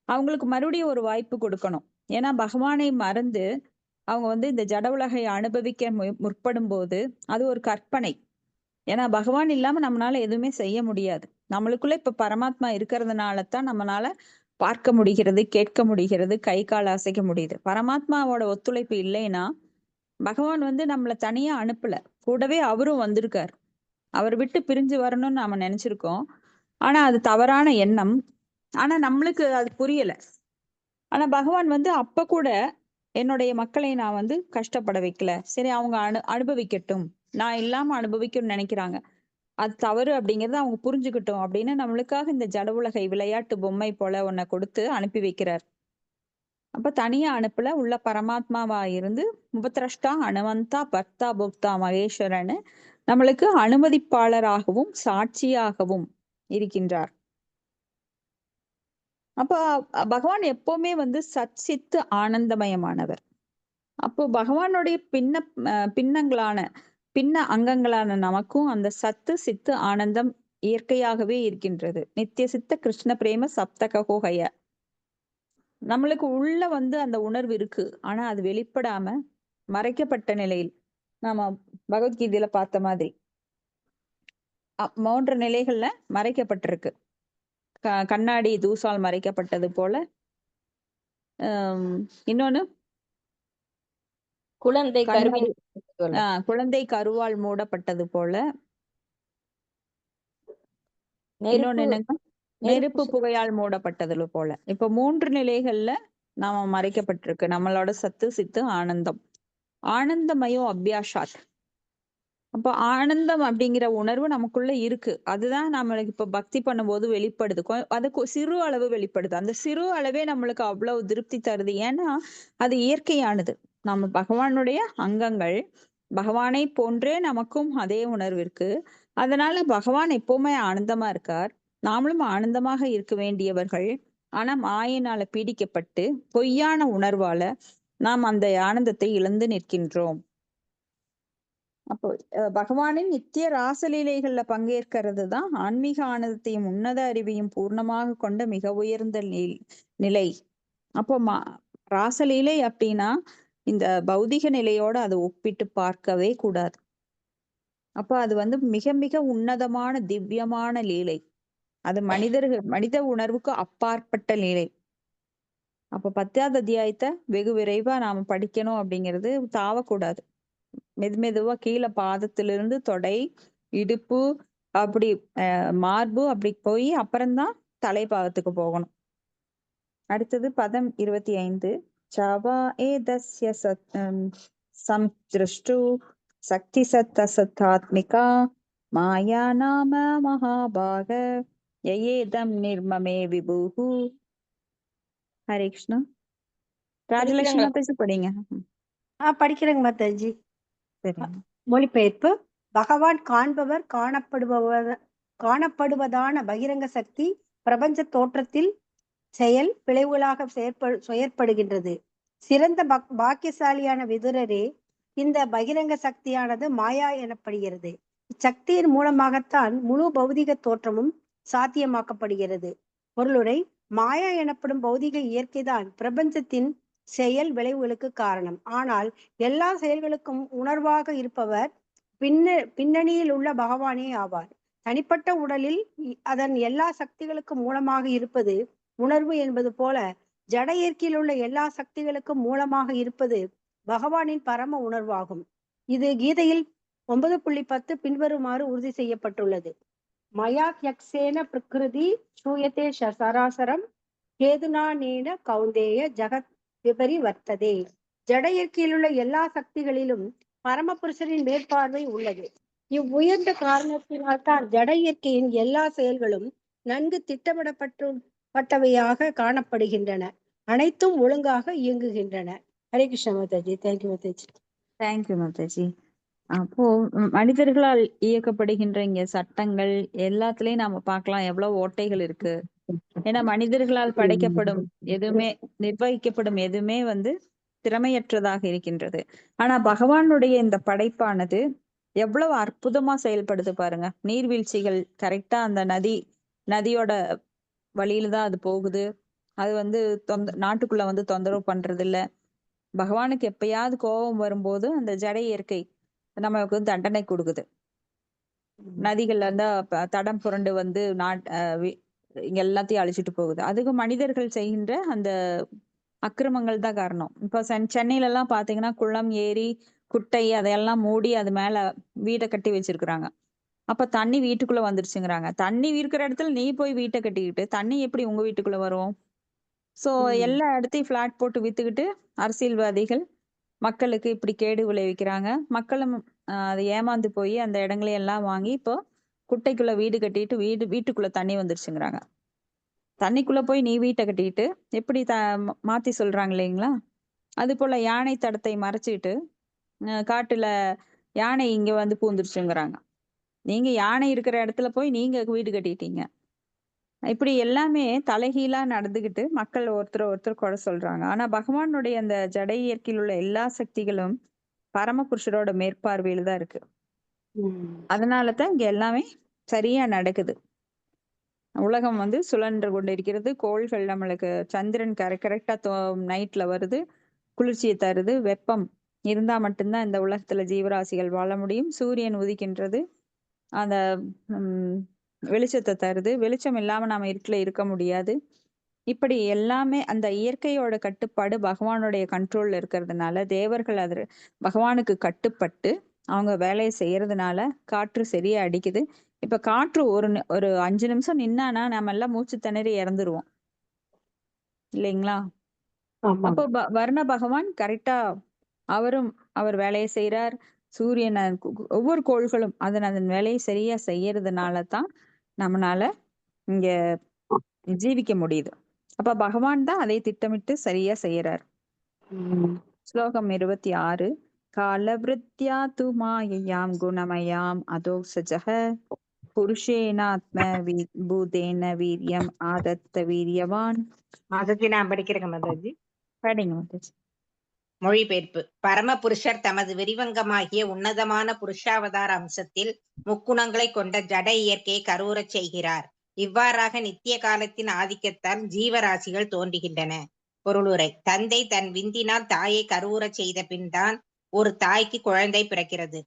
அவங்களுக்கு மறுபடியும் ஒரு வாய்ப்பு கொடுக்கணும். ஏன்னா பகவானை மறந்து அவங்க இந்த ஜட உலகை அனுபவிக்க முற்படும் போது அது ஒரு கற்பனை. ஏன்னா பகவான் இல்லாம நம்மளால எதுவுமே செய்ய முடியாது. நம்மளுக்குள்ள இப்ப பரமாத்மா இருக்கிறதுனால தான் நம்மளால பார்க்க முடிகிறது, கேட்க முடிகிறது, கை கால் அசைக்க முடியுது. பரமாத்மாவோட ஒத்துழைப்பு இல்லைன்னா பகவான் நம்மளை தனியா அனுப்பல, கூடவே அவரும் வந்திருக்காரு. அவர் விட்டு பிரிஞ்சு வரணும்னு நாம நினைச்சிருக்கோம். ஆனா அது தவறான எண்ணம். ஆனா நம்மளுக்கு அது புரியல. ஆனா பகவான் அப்ப கூட என்னுடைய மக்களை நான் கஷ்டப்பட வைக்கல. சரி, அவங்க அனுபவிக்கட்டும், நான் இல்லாம அனுபவிக்கணும்னு நினைக்கிறாங்க, அது தவறு அப்படிங்கறத அவங்க புரிஞ்சுக்கிட்டோம் அப்படின்னு நம்மளுக்காக இந்த ஜட உலகை விளையாட்டு பொம்மை போல ஒன்ன கொடுத்து அனுப்பி வைக்கிறார். அப்ப தனியா அனுப்பல, உள்ள பரமாத்மாவா இருந்து உபத்ரஷ்டா அனுவந்தா பர்த்தா போக்தா மகேஸ்வரன்னு நம்மளுக்கு அனுமதிப்பாளராகவும் சாட்சியாகவும் இருக்கின்றார். அப்ப பகவான் எப்பவுமே சச்சித்து ஆனந்தமயமானவர். அப்போ பகவானுடைய பின்ன அங்கங்களான நமக்கும் அந்த சத்து சித்து ஆனந்தம் இயற்கையாகவே இருக்கின்றது. நித்திய சித்த கிருஷ்ண பிரேம சப்தகோகய. நம்மளுக்கு உள்ள அந்த உணர்வு இருக்கு. ஆனா அது வெளிப்படாம மறைக்கப்பட்ட நிலையில் நாம பகவத்கீதையில பார்த்த மாதிரி 3 நிலைகள்ல மறைக்கப்பட்டிருக்கு. கண்ணாடி தூசால் மறைக்கப்பட்டது போல, இன்னொன்னு குழந்தை கருவால் மூடப்பட்டது போல, இன்னொன்னு நெருப்பு என்னங்க, நெருப்பு நெருப்பு புகையால் மூடப்பட்டதுல போல. இப்ப 3 நிலைகள்ல நாம மறைக்கப்பட்டிருக்கு நம்மளோட சத்து சித்து ஆனந்தம். ஆனந்தமயோ அபியாஷாத். அப்ப ஆனந்தம் அப்படிங்கிற உணர்வு நமக்குள்ள இருக்கு. அதுதான் நம்மளுக்கு இப்ப பக்தி பண்ணும்போது வெளிப்படுது. அது சிறு அளவு வெளிப்படுது. அந்த சிறு அளவே நம்மளுக்கு அவ்வளவு திருப்தி தருது. ஏன்னா அது இயற்கையானது. நம்ம பகவானுடைய அங்கங்கள். பகவானை போன்றே நமக்கும் அதே உணர்வு இருக்கு. அதனால பகவான் எப்பவுமே ஆனந்தமா இருக்கார். நாமளும் ஆனந்தமாக இருக்க வேண்டியவர்கள். ஆனா மாயினால பீடிக்கப்பட்டு பொய்யான உணர்வால நாம் அந்த ஆனந்தத்தை இழந்து நிற்கின்றோம். அப்போ பகவானின் நித்திய ராசலீலைகள்ல பங்கேற்கிறது தான் ஆன்மீக ஆனந்தத்தையும் உன்னத அறிவையும் பூர்ணமாக கொண்ட மிக உயர்ந்த நிலை. அப்போ ராசலீலை அப்படின்னா இந்த பௌதிக நிலையோட அதை ஒப்பிட்டு பார்க்கவே கூடாது. அப்ப அது வந்து மிக மிக உன்னதமான திவ்யமான லீலை. அது மனித உணர்வுக்கு அப்பாற்பட்ட லீலை. அப்ப 10வது அத்தியாயத்தை வெகு விரைவா நாம படிக்கணும் அப்படிங்கிறது தாவக்கூடாது. மெதுவா கீழே பாதத்திலிருந்து தொடை, இடுப்பு, அப்படி மார்பு அப்படி போய் அப்புறம்தான் தலைபாகத்துக்கு போகணும். அடுத்தது பதம் 25. சாவா ஏதஸ்ய சம்திருஷ்டு சக்தி சத்தாத்மிகா மாயா நாம மகாபாக யயேதம் நிர்மமே விபுஹு. ஹரே கிருஷ்ணா. ராஜலட்சுமி படிக்கிறாங்களா? மாதாஜி படிங்க. படிக்கிறேங்க மாதாஜி. சரி. மொழிபெயர்ப்பு. பகவான் காண்பவர் காணப்படுவதான பகிரங்க சக்தி பிரபஞ்ச தோற்றத்தில் செயல் விளைவுகளாக செயற்படுகின்றது. சிறந்த பாக்கியசாலியான விதுரரே, இந்த பகிரங்க சக்தியானது மாயா எனப்படுகிறது. இச்சக்தியின் மூலமாகத்தான் முழு பௌதிக தோற்றமும் சாத்தியமாக்கப்படுகிறது. பொருளுரை. மாயா எனப்படும் பௌதிக இயற்கைதான் பிரபஞ்சத்தின் செயல் விளைவுகளுக்கு காரணம். ஆனால் எல்லா செயல்களுக்கும் உணர்வாக இருப்பவர் பின்னணியில் உள்ள பகவானே ஆவார். தனிப்பட்ட உடலில் அதன் எல்லா சக்திகளுக்கும் மூலமாக இருப்பது உணர்வு என்பது போல ஜட இயற்கையில் உள்ள எல்லா சக்திகளுக்கும் மூலமாக இருப்பது பகவானின் பரம உணர்வாகும். இது கீதையில் 9.10 பின்வருமாறு உறுதி செய்யப்பட்டுள்ளது. மயா யக்ஷேன பிரகிருதி சூயத்தே சராசரம் கேதுனானேன கௌந்தேய ஜகத் விபரி வர்த்ததே. ஜட இயற்கையில் உள்ள எல்லா சக்திகளிலும் பரமபுருஷரின் மேற்பார்வை உள்ளது. இவ்வுயர்ந்த காரணத்தினால்தான் ஜட இயற்கையின் எல்லா செயல்களும் நன்கு திட்டமிடப்பட்டவையாக காணப்படுகின்றன. அனைத்தும் ஒழுங்காக இயங்குகின்றன. ஹரே கிருஷ்ண மாதாஜி. தேங்க்யூ மாதாஜி. தேங்க்யூ மாதாஜி. அப்போ மனிதர்களால் இயக்கப்படுகின்ற இங்க சட்டங்கள் எல்லாத்துலயும் நாம பார்க்கலாம் எவ்வளவு ஓட்டைகள் இருக்கு. ஏன்னா மனிதர்களால் படைக்கப்படும் எதுவுமே, நிர்வகிக்கப்படும் எதுவுமே வந்து திறமையற்றதாக இருக்கின்றது. ஆனா பகவானுடைய இந்த படைப்பானது எவ்வளவு அற்புதமா செயல்படுது பாருங்க. நீர்வீழ்ச்சிகள் கரெக்டா அந்த நதியோட வழியில தான் அது போகுது. அது வந்து நாட்டுக்குள்ள வந்து தொந்தரவு பண்றது இல்ல. பகவானுக்கு எப்பயாவது கோபம் வரும்போது அந்த ஜட இயற்கை நமக்கு தண்டனை கொடுக்குது. நதிகள்ல இருந்தா தடம் புரண்டு வந்து இங்க எல்லாத்தையும் அழிச்சிட்டு போகுது. அதுக்கு மனிதர்கள் செய்கின்ற அந்த அக்கிரமங்கள் தான் காரணம். இப்ப சென்னையில எல்லாம் பாத்தீங்கன்னா குளம், ஏரி, குட்டை அதையெல்லாம் மூடி அது மேல வீட்டை கட்டி வச்சிருக்கிறாங்க. அப்ப தண்ணி வீட்டுக்குள்ள வந்துருச்சுங்கிறாங்க. தண்ணி இருக்கிற இடத்துல நீ போய் வீட்டை கட்டிக்கிட்டு தண்ணி எப்படி உங்க வீட்டுக்குள்ள வரும்? சோ எல்லா இடத்தையும் பிளாட் போட்டு வித்துக்கிட்டு அரசியல்வாதிகள் மக்களுக்கு இப்படி கேடு விளைவிக்கிறாங்க. மக்களும் அதை ஏமாந்து போய் அந்த இடங்களை எல்லாம் வாங்கி இப்போ குட்டைக்குள்ள வீடு கட்டிட்டு வீட்டுக்குள்ள தண்ணி வந்துருச்சுங்கிறாங்க. தண்ணிக்குள்ள போய் நீ வீட்டை கட்டிட்டு எப்படி மாத்தி சொல்றாங்க இல்லைங்களா? அது போல யானை தடத்தை மறைச்சிட்டு காட்டுல யானை இங்க வந்து பூந்துருச்சுங்கிறாங்க. நீங்க யானை இருக்கிற இடத்துல போய் நீங்க வீடு கட்டிட்டீங்க. இப்படி எல்லாமே தலைகீழா நடந்துகிட்டு மக்கள் ஒருத்தர் குறை சொல்றாங்க. ஆனா பகவானுடைய அந்த ஜட இயற்கையில் உள்ள எல்லா சக்திகளும் பரமபுருஷரோட மேற்பார்வையில தான் இருக்கு. அதனாலதான் இங்க எல்லாமே சரியா நடக்குது. உலகம் வந்து சுழன்று கொண்டு இருக்கிறது. கோள்கள் நம்மளுக்கு சந்திரன் கரெக்டா நைட்ல வருது, குளிர்ச்சியை தருது. வெப்பம் இருந்தா மட்டும்தான் இந்த உலகத்துல ஜீவராசிகள் வாழ முடியும். சூரியன் உதிக்கின்றது, அந்த வெளிச்சத்தை தருது. வெளிச்சம் இல்லாம நாம இருட்டுல இருக்க முடியாது. இப்படி எல்லாமே அந்த இயற்கையோட கட்டுப்பாடு பகவானுடைய கண்ட்ரோல்ல இருக்கிறதுனால தேவர்கள் அது பகவானுக்கு கட்டுப்பட்டு அவங்க வேலையை செய்யறதுனால காற்று சரியா அடிக்குது. இப்ப காற்று ஒரு 5 நிமிஷம் நின்னானா நம்ம எல்லாம் மூச்சு திணறி இறந்துருவோம் இல்லைங்களா? ஆமாங்க. அப்போ வர்ண பகவான் கரெக்டா அவர் வேலையை செய்யறார். சூரியன் ஒவ்வொரு கோள்களும் அதன் வேலையை சரியா செய்யறதுனால தான் நம்மளால இங்க ஜீவிக்க முடியுது. அப்ப பகவான் தான் அதை திட்டமிட்டு சரியா செய்யறார். ஸ்லோகம் 26. காலவ்ருத்யா து மாயையாம் குணமயாம் அதோக்ஷஜஹ புருஷேனாத்ம பூதேன வீரியம் ஆதத்த வீரியவான். மாதாஜி நான் படிக்கிறேங்க மாதாஜி. படிங்க மாதாஜி. மொழிபெயர்ப்பு. பரமபுருஷர் தமது விரிவங்கமாகிய உன்னதமான புருஷாவதார அம்சத்தில் முக்குணங்களை கொண்ட ஜட இயற்கையை கருவுறச் செய்கிறார். இவ்வாறாக நித்திய காலத்தின் ஆதிக்கத்தால் ஜீவராசிகள் தோன்றுகின்றன. பொருளுரை. தந்தை தன் விந்தினால் தாயை கருவுறச் செய்த பின் தான் ஒரு தாய்க்கு குழந்தை பிறக்கிறது.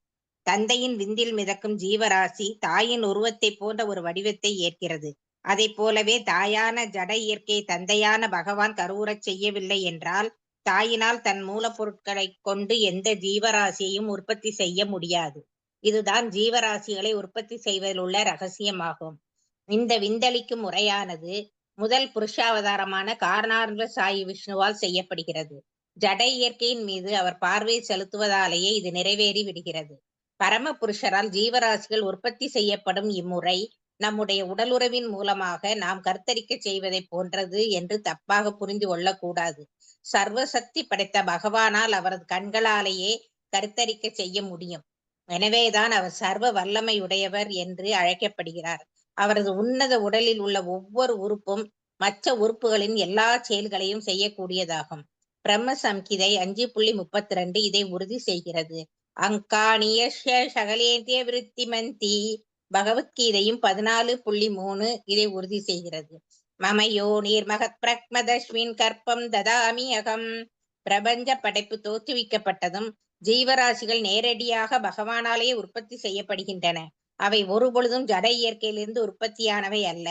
தந்தையின் விந்தில் மிதக்கும் ஜீவராசி தாயின் உருவத்தை போன்ற ஒரு வடிவத்தை ஏற்கிறது. அதை போலவே தாயான ஜட இயற்கையை தந்தையான பகவான் கருவுறச் செய்யவில்லை என்றால் தாயினால் தன் மூலப்பொருட்களை கொண்டு எந்த ஜீவராசியையும் உற்பத்தி செய்ய முடியாது. இதுதான் ஜீவராசிகளை உற்பத்தி செய்வதில் உள்ள ரகசியமாகும். இந்த விந்தளிக்கும் முறையானது முதல் புருஷாவதாரமான காரணார்ந்த சாயி விஷ்ணுவால் செய்யப்படுகிறது. ஜட இயற்கையின் மீது அவர் பார்வை செலுத்துவதாலேயே இது நிறைவேறி விடுகிறது. பரம புருஷரால் ஜீவராசிகள் உற்பத்தி செய்யப்படும் இம்முறை நம்முடைய உடலுறவின் மூலமாக நாம் கருத்தரிக்க செய்வதை போன்றது என்று தப்பாக புரிந்து கொள்ளக்கூடாது. சர்வசக்தி படைத்த பகவானால் அவரது கண்களாலேயே கருத்தரிக்க செய்ய முடியும். எனவேதான் அவர் சர்வ வல்லமையுடையவர் என்று அழைக்கப்படுகிறார். அவரது உன்னத உடலில் உள்ள ஒவ்வொரு உறுப்பும் மற்ற உறுப்புகளின் எல்லா செயல்களையும் செய்யக்கூடியதாகும். பிரம்ம சம்ஹிதை 5.32 இதை உறுதி செய்கிறது. அங்காணியஸ்ய சகலேந்திரிய விருத்திமந்தி. பகவத்கீதையும் 14.3 இதை உறுதி செய்கிறது. மமயோ நீர்மகத் பிரக்மதஸ்மின் கற்பம் ததாமி அகம். பிரபஞ்ச படைப்பு தோற்றுவிக்கப்பட்டதும் ஜீவராசிகள் நேரடியாக பகவானாலே உற்பத்தி செய்யப்படுகின்றன. அவை ஒருபொழுதும் ஜட இயற்கையிலிருந்து உற்பத்தியானவை அல்ல.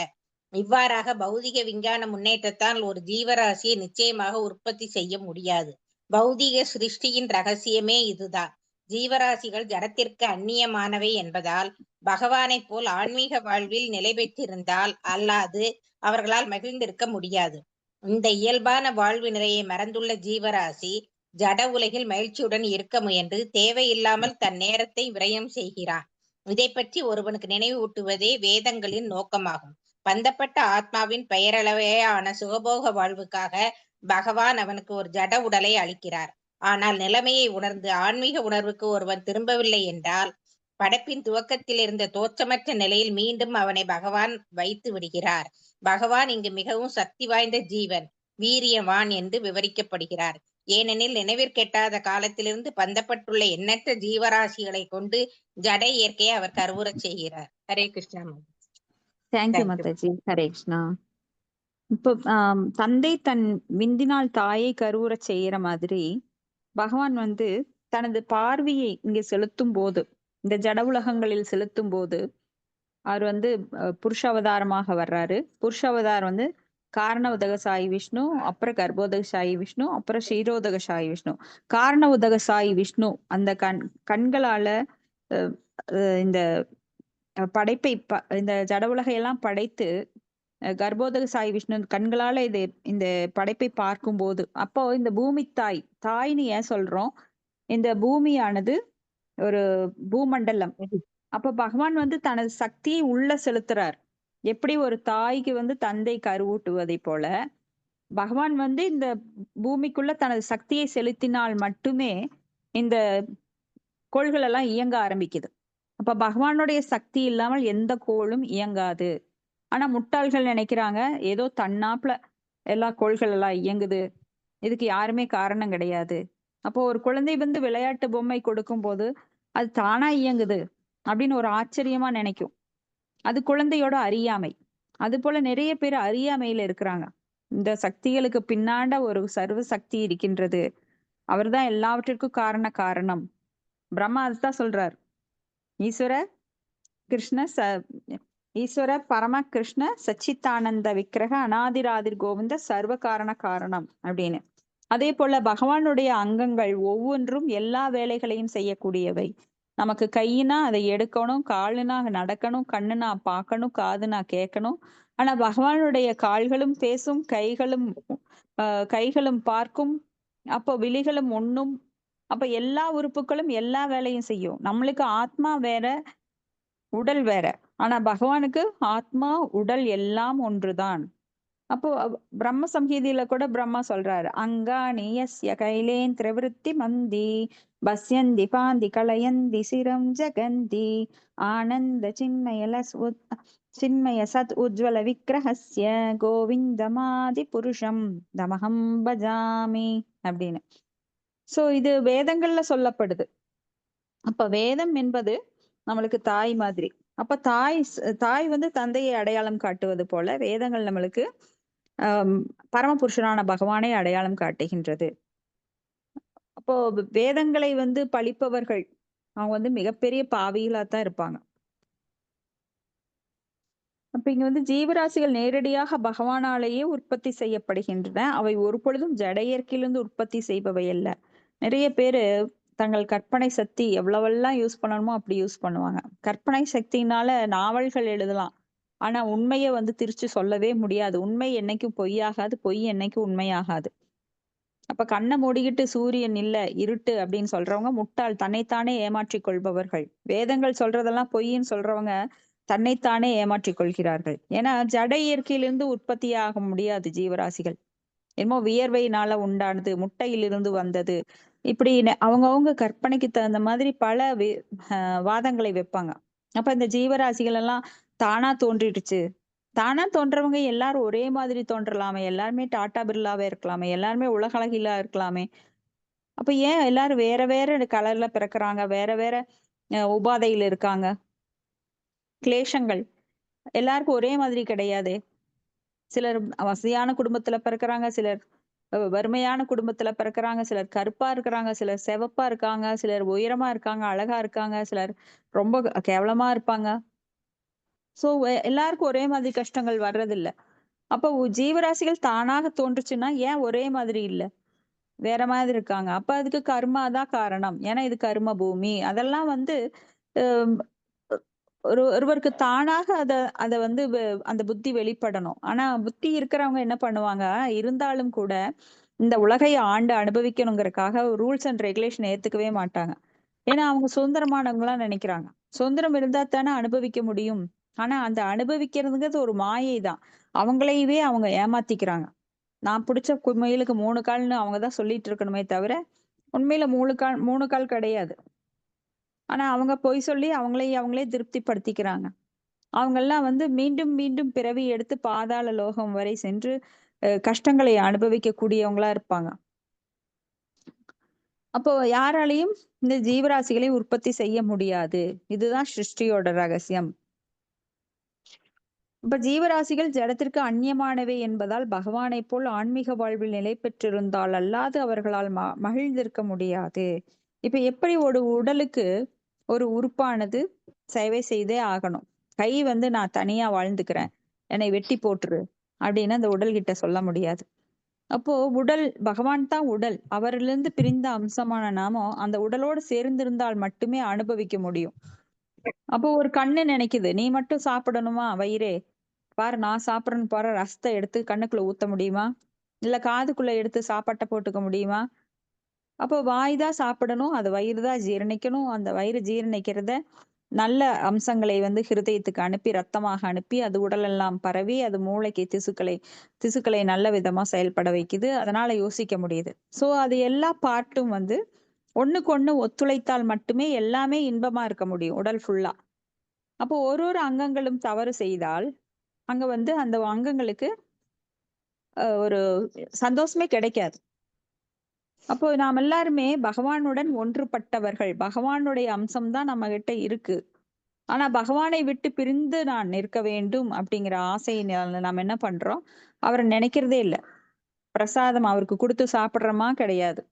இவ்வாறாக பௌதிக விஞ்ஞான முன்னேற்றத்தால் ஒரு ஜீவராசியை நிச்சயமாக உற்பத்தி செய்ய முடியாது. பௌதிக சிருஷ்டியின் ரகசியமே இதுதான். ஜீவராசிகள் ஜடத்திற்கு அந்நியமானவை என்பதால் பகவானைப் போல் ஆன்மீக வாழ்வில் நிலை பெற்றிருந்தால் அல்லாது அவர்களால் மகிழ்ந்திருக்க முடியாது. இந்த இயல்பான வாழ்வு நிறையை மறந்துள்ள ஜீவராசி ஜட உலகில் மகிழ்ச்சியுடன் இருக்க முயன்று தேவையில்லாமல் தன் நேரத்தை விரயம் செய்கிறான். இதை பற்றி ஒருவனுக்கு நினைவூட்டுவதே வேதங்களின் நோக்கமாகும். பந்தப்பட்ட ஆத்மாவின் பெயரளவையான சுகபோக வாழ்வுக்காக பகவான் அவனுக்கு ஒரு ஜட உடலை அளிக்கிறார். ஆனால் நிலைமையை உணர்ந்து ஆன்மீக உணர்வுக்கு ஒருவன் திரும்பவில்லை என்றால் படைப்பின் துவக்கத்தில் இருந்த தோற்றமற்ற நிலையில் மீண்டும் அவனை பகவான் வைத்து விடுகிறார். பகவான் இங்கு மிகவும் சக்தி வாய்ந்த ஜீவன், வீரியவான் என்று விவரிக்கப்படுகிறார். ஏனெனில் நினைவிற்கெட்டாத காலத்திலிருந்து பந்தப்பட்டுள்ள எண்ணற்ற ஜீவராசிகளை கொண்டு ஜட இயற்கையை அவர் கருவுறச் செய்கிறார். ஹரே கிருஷ்ணா. தேங்க்யூ மாதாஜி. ஹரே கிருஷ்ணா. இப்போ தந்தை தன் விந்தினால் தாயை கருவுறச் செய்யற மாதிரி பகவான் தனது பார்வையை இங்க செலுத்தும் போது, இந்த ஜட உலகங்களில் செலுத்தும் போது அவர் புருஷாவதாரமாக வர்றாரு. புருஷாவதாரம் காரண உதக சாயி விஷ்ணு, அப்புறம் கர்ப்போதக சாயி விஷ்ணு, அப்புறம் ஷீரோதக சாயி விஷ்ணு. காரண உதக சாயி விஷ்ணு அந்த கண்களால இந்த படைப்பை இந்த ஜட உலகையெல்லாம் படைத்து கர்ப்போதக சாயி விஷ்ணு கண்களால இந்த படைப்பை பார்க்கும் போது, அப்போ இந்த பூமி தாய்ன்னு ஏன் சொல்றோம்? இந்த பூமியானது ஒரு பூமண்டலம். அப்ப பகவான் தனது சக்தியை உள்ள செலுத்துறார். எப்படி ஒரு தாய்க்கு தந்தை கருவூட்டுவதை போல பகவான் இந்த பூமிக்குள்ள தனது சக்தியை செலுத்தினால் மட்டுமே இந்த கோள்கள் எல்லாம் இயங்க ஆரம்பிக்குது. அப்ப பகவானுடைய சக்தி இல்லாமல் எந்த கோளும் இயங்காது. ஆனா முட்டாள்கள் நினைக்கிறாங்க ஏதோ தன்னாப்புல எல்லா கோள்கள் எல்லாம் இயங்குது, இதுக்கு யாருமே காரணம் கிடையாது. அப்போ ஒரு குழந்தை விளையாட்டு பொம்மை கொடுக்கும் போது அது தானா இயங்குது அப்படின்னு ஒரு ஆச்சரியமா நினைக்கும். அது குழந்தையோட அறியாமை. அது போல நிறைய பேர் அறியாமையில இருக்கிறாங்க. இந்த சக்திகளுக்கு பின்னாண்ட ஒரு சர்வ சக்தி இருக்கின்றது, அவர்தான் எல்லாவற்றிற்கும் காரணம். பிரம்மா அதுதான் சொல்றார். ஈஸ்வர பரம கிருஷ்ண சச்சித்தானந்த விக்கிரக அநாதிராதிர் கோவிந்த சர்வ காரணம் அப்படின்னு. அதே போல பகவானுடைய அங்கங்கள் ஒவ்வொன்றும் எல்லா வேலைகளையும் செய்யக்கூடியவை. நமக்கு கையினா அதை எடுக்கணும், காலுனா நடக்கணும், கண்ணுனா பார்க்கணும், காதுனா கேட்கணும். ஆனா பகவானுடைய கால்களும் பேசும், கைகளும் பார்க்கும், அப்போ விழிகளும் உண்ணும். அப்ப எல்லா உறுப்புகளும் எல்லா வேலையும் செய்யும். நம்மளுக்கு ஆத்மா வேற, உடல் வேற. ஆனா பகவானுக்கு ஆத்மா, உடல் எல்லாம் ஒன்றுதான். அப்போ பிரம்ம சம்ஹிதியில கூட பிரம்மா சொல்றாரு, அங்காணி யஸ்ய கைலேந்திர விருத்தி மந்தி பஸ்யந்தி பாந்தி கலயந்தி சிரம் ஜகந்தி ஆனந்த சின்மய சத் உஜ்வல விக்கிரஹஸ்ய கோவிந்தமாதி புருஷம் தமஹம் பஜாமி அப்படின்னு. சோ இது வேதங்கள்ல சொல்லப்படுது. அப்ப வேதம் என்பது நம்மளுக்கு தாய் மாதிரி. அப்ப தாய் வந்து தந்தையை அடையாளம் காட்டுவது போல வேதங்கள் நம்மளுக்கு பரமபுருஷனான பகவானை அடையாளம் காட்டுகின்றது. அப்போ வேதங்களை வந்து பழிப்பவர்கள் அவங்க வந்து மிகப்பெரிய பாவிகளா தான் இருப்பாங்க. அப்ப இங்க வந்து ஜீவராசிகள் நேரடியாக பகவானாலேயே உற்பத்தி செய்யப்படுகின்றன. அவை ஒரு பொழுதும் ஜட இயற்கையிலிருந்து உற்பத்தி செய்பவை அல்ல. நிறைய பேரு தங்கள் கற்பனை சக்தி எவ்வளவெல்லாம் யூஸ் பண்ணணுமோ அப்படி யூஸ் பண்ணுவாங்க. கற்பனை சக்தினால நாவல்கள் எழுதலாம். ஆனா உண்மையை வந்து திரிச்சு சொல்லவே முடியாது. உண்மை என்னைக்கும் பொய்யாகாது, பொய் என்னைக்கும் உண்மையாகாது. அப்ப கண்ணை மூடிக்கிட்டு சூரியன் இல்ல, இருட்டு அப்படின்னு சொல்றவங்க முட்டாள், தன்னைத்தானே ஏமாற்றிக் கொள்பவர்கள். வேதங்கள் சொல்றதெல்லாம் பொய்ன்னு சொல்றவங்க தன்னைத்தானே ஏமாற்றிக் கொள்கிறார்கள். ஏன்னா ஜட இயற்கையிலிருந்து உற்பத்தியாக முடியாது ஜீவராசிகள். என்னமோ வியர்வையினால உண்டானது, முட்டையிலிருந்து வந்தது, இப்படி அவங்கவங்க கற்பனைக்கு தகுந்த மாதிரி பல வாதங்களை வைப்பாங்க. அப்ப இந்த ஜீவராசிகள் எல்லாம் தானா தோன்றிடுச்சு, தானா தோன்றவங்க எல்லாரும் ஒரே மாதிரி தோன்றலாமே, எல்லாருமே டாடா பிர்லாவே இருக்கலாமே, எல்லாருமே உலகளகிலா இருக்கலாமே. அப்ப ஏன் எல்லாரும் வேற வேற கலர்ல பிறக்குறாங்க, வேற வேற உபாதையில இருக்காங்க? கிளேஷங்கள் எல்லாருக்கும் ஒரே மாதிரி கிடையாதே. சிலர் வசதியான குடும்பத்துல பிறக்குறாங்க, சிலர் வறுமையான குடும்பத்துல பிறக்குறாங்க, சிலர் கருப்பா இருக்கிறாங்க, சிலர் சிவப்பா இருக்காங்க, சிலர் உயரமா இருக்காங்க, அழகா இருக்காங்க, சிலர் ரொம்ப கேவலமா இருப்பாங்க. சோ எல்லாருக்கும் ஒரே மாதிரி கஷ்டங்கள் வர்றதில்ல. அப்போ ஜீவராசிகள் தானாக தோன்றுச்சுன்னா ஏன் ஒரே மாதிரி இல்ல, வேற மாதிரி இருக்காங்க? அப்ப அதுக்கு கர்மா தான் காரணம். ஏன்னா இது கர்ம பூமி. அதெல்லாம் வந்து ஒருவருக்கு தானாக அத வந்து அந்த புத்தி வெளிப்படணும். ஆனா புத்தி இருக்கிறவங்க என்ன பண்ணுவாங்க, இருந்தாலும் கூட இந்த உலகை ஆண்டு அனுபவிக்கணுங்கிறதுக்காக ரூல்ஸ் அண்ட் ரெகுலேஷன் ஏத்துக்கவே மாட்டாங்க. ஏன்னா அவங்க சுதந்திரமானவங்களா நினைக்கிறாங்க. சுதந்திரம் இருந்தா தானே அனுபவிக்க முடியும். ஆனா அந்த அனுபவிக்கிறதுங்கிறது ஒரு மாயை தான். அவங்களையவே அவங்க ஏமாத்திக்கிறாங்க. நான் பிடிச்ச முயலுக்கு 3 கால்னு அவங்கதான் சொல்லிட்டு இருக்கணுமே தவிர உண்மையில 3 கால் கிடையாது. ஆனா அவங்க பொய் சொல்லி அவங்களே திருப்திப்படுத்திக்கிறாங்க. அவங்கெல்லாம் வந்து மீண்டும் மீண்டும் பிறவி எடுத்து பாதாள லோகம் வரை சென்று கஷ்டங்களை அனுபவிக்க கூடியவங்களா இருப்பாங்க. அப்போ யாராலையும் இந்த ஜீவராசிகளை உற்பத்தி செய்ய முடியாது. இதுதான் சிருஷ்டியோட ரகசியம். இப்ப ஜீவராசிகள் ஜடத்திற்கு அந்நியமானவை என்பதால் பகவானை போல் ஆன்மீக வாழ்வில் நிலை பெற்றிருந்தால் அல்லாது அவர்களால் மகிழ்ந்திருக்க முடியாது. இப்ப எப்படி ஒரு உடலுக்கு ஒரு உறுப்பானது சேவை செய்தே ஆகணும். கை வந்து நான் தனியா வாழ்ந்துக்கிறேன், என்னை வெட்டி போட்டுரு அப்படின்னு அந்த உடல் கிட்ட சொல்ல முடியாது. அப்போ உடல் பகவான் தான் உடல். அவரிலிருந்து பிரிந்த அம்சமான நாமம் அந்த உடலோடு சேர்ந்திருந்தால் மட்டுமே அனுபவிக்க முடியும். அப்போ ஒரு கண்ணு நினைக்குது, நீ மட்டும் சாப்பிடணுமா வயிறே, பாரு நான் சாப்பிட்றேன்னு பாரு, ரசத்தை எடுத்து கண்ணுக்குள்ள ஊத்த முடியுமா? இல்ல காதுக்குள்ள எடுத்து சாப்பாட்டை போட்டுக்க முடியுமா? அப்போ வாய் தான் சாப்பிடணும், அது வயிறு தான் ஜீரணிக்கணும். அந்த வயிறு ஜீரணிக்கிறத நல்ல அம்சங்களை வந்து ஹிருதயத்துக்கு அனுப்பி, ரத்தமாக அனுப்பி, அது உடலெல்லாம் பரவி அது மூளைக்கு திசுக்களை நல்ல விதமா செயல்பட வைக்குது. அதனால யோசிக்க முடியுது. சோ அது எல்லா பார்ட்டும் வந்து ஒண்ணுக்கு ஒண்ணு ஒத்துழைத்தால் மட்டுமே எல்லாமே இன்பமா இருக்க முடியும் உடல் ஃபுல்லா. அப்போ ஒரு அங்கங்களும் தவறு செய்தால் அங்க வந்து அந்த அங்கங்களுக்கு ஒரு சந்தோஷமே கிடைக்காது. அப்போ நாம் எல்லாருமே பகவானுடன் ஒன்றுபட்டவர்கள். பகவானுடைய அம்சம் தான் நம்ம கிட்ட இருக்கு. ஆனா பகவானை விட்டு பிரிந்து நான் நிற்க வேண்டும் அப்படிங்கிற ஆசையினால நாம் என்ன பண்றோம், அவரை நினைக்கிறதே இல்லை. பிரசாதம் அவருக்கு கொடுத்து சாப்பிடுறோமா? கிடையாது.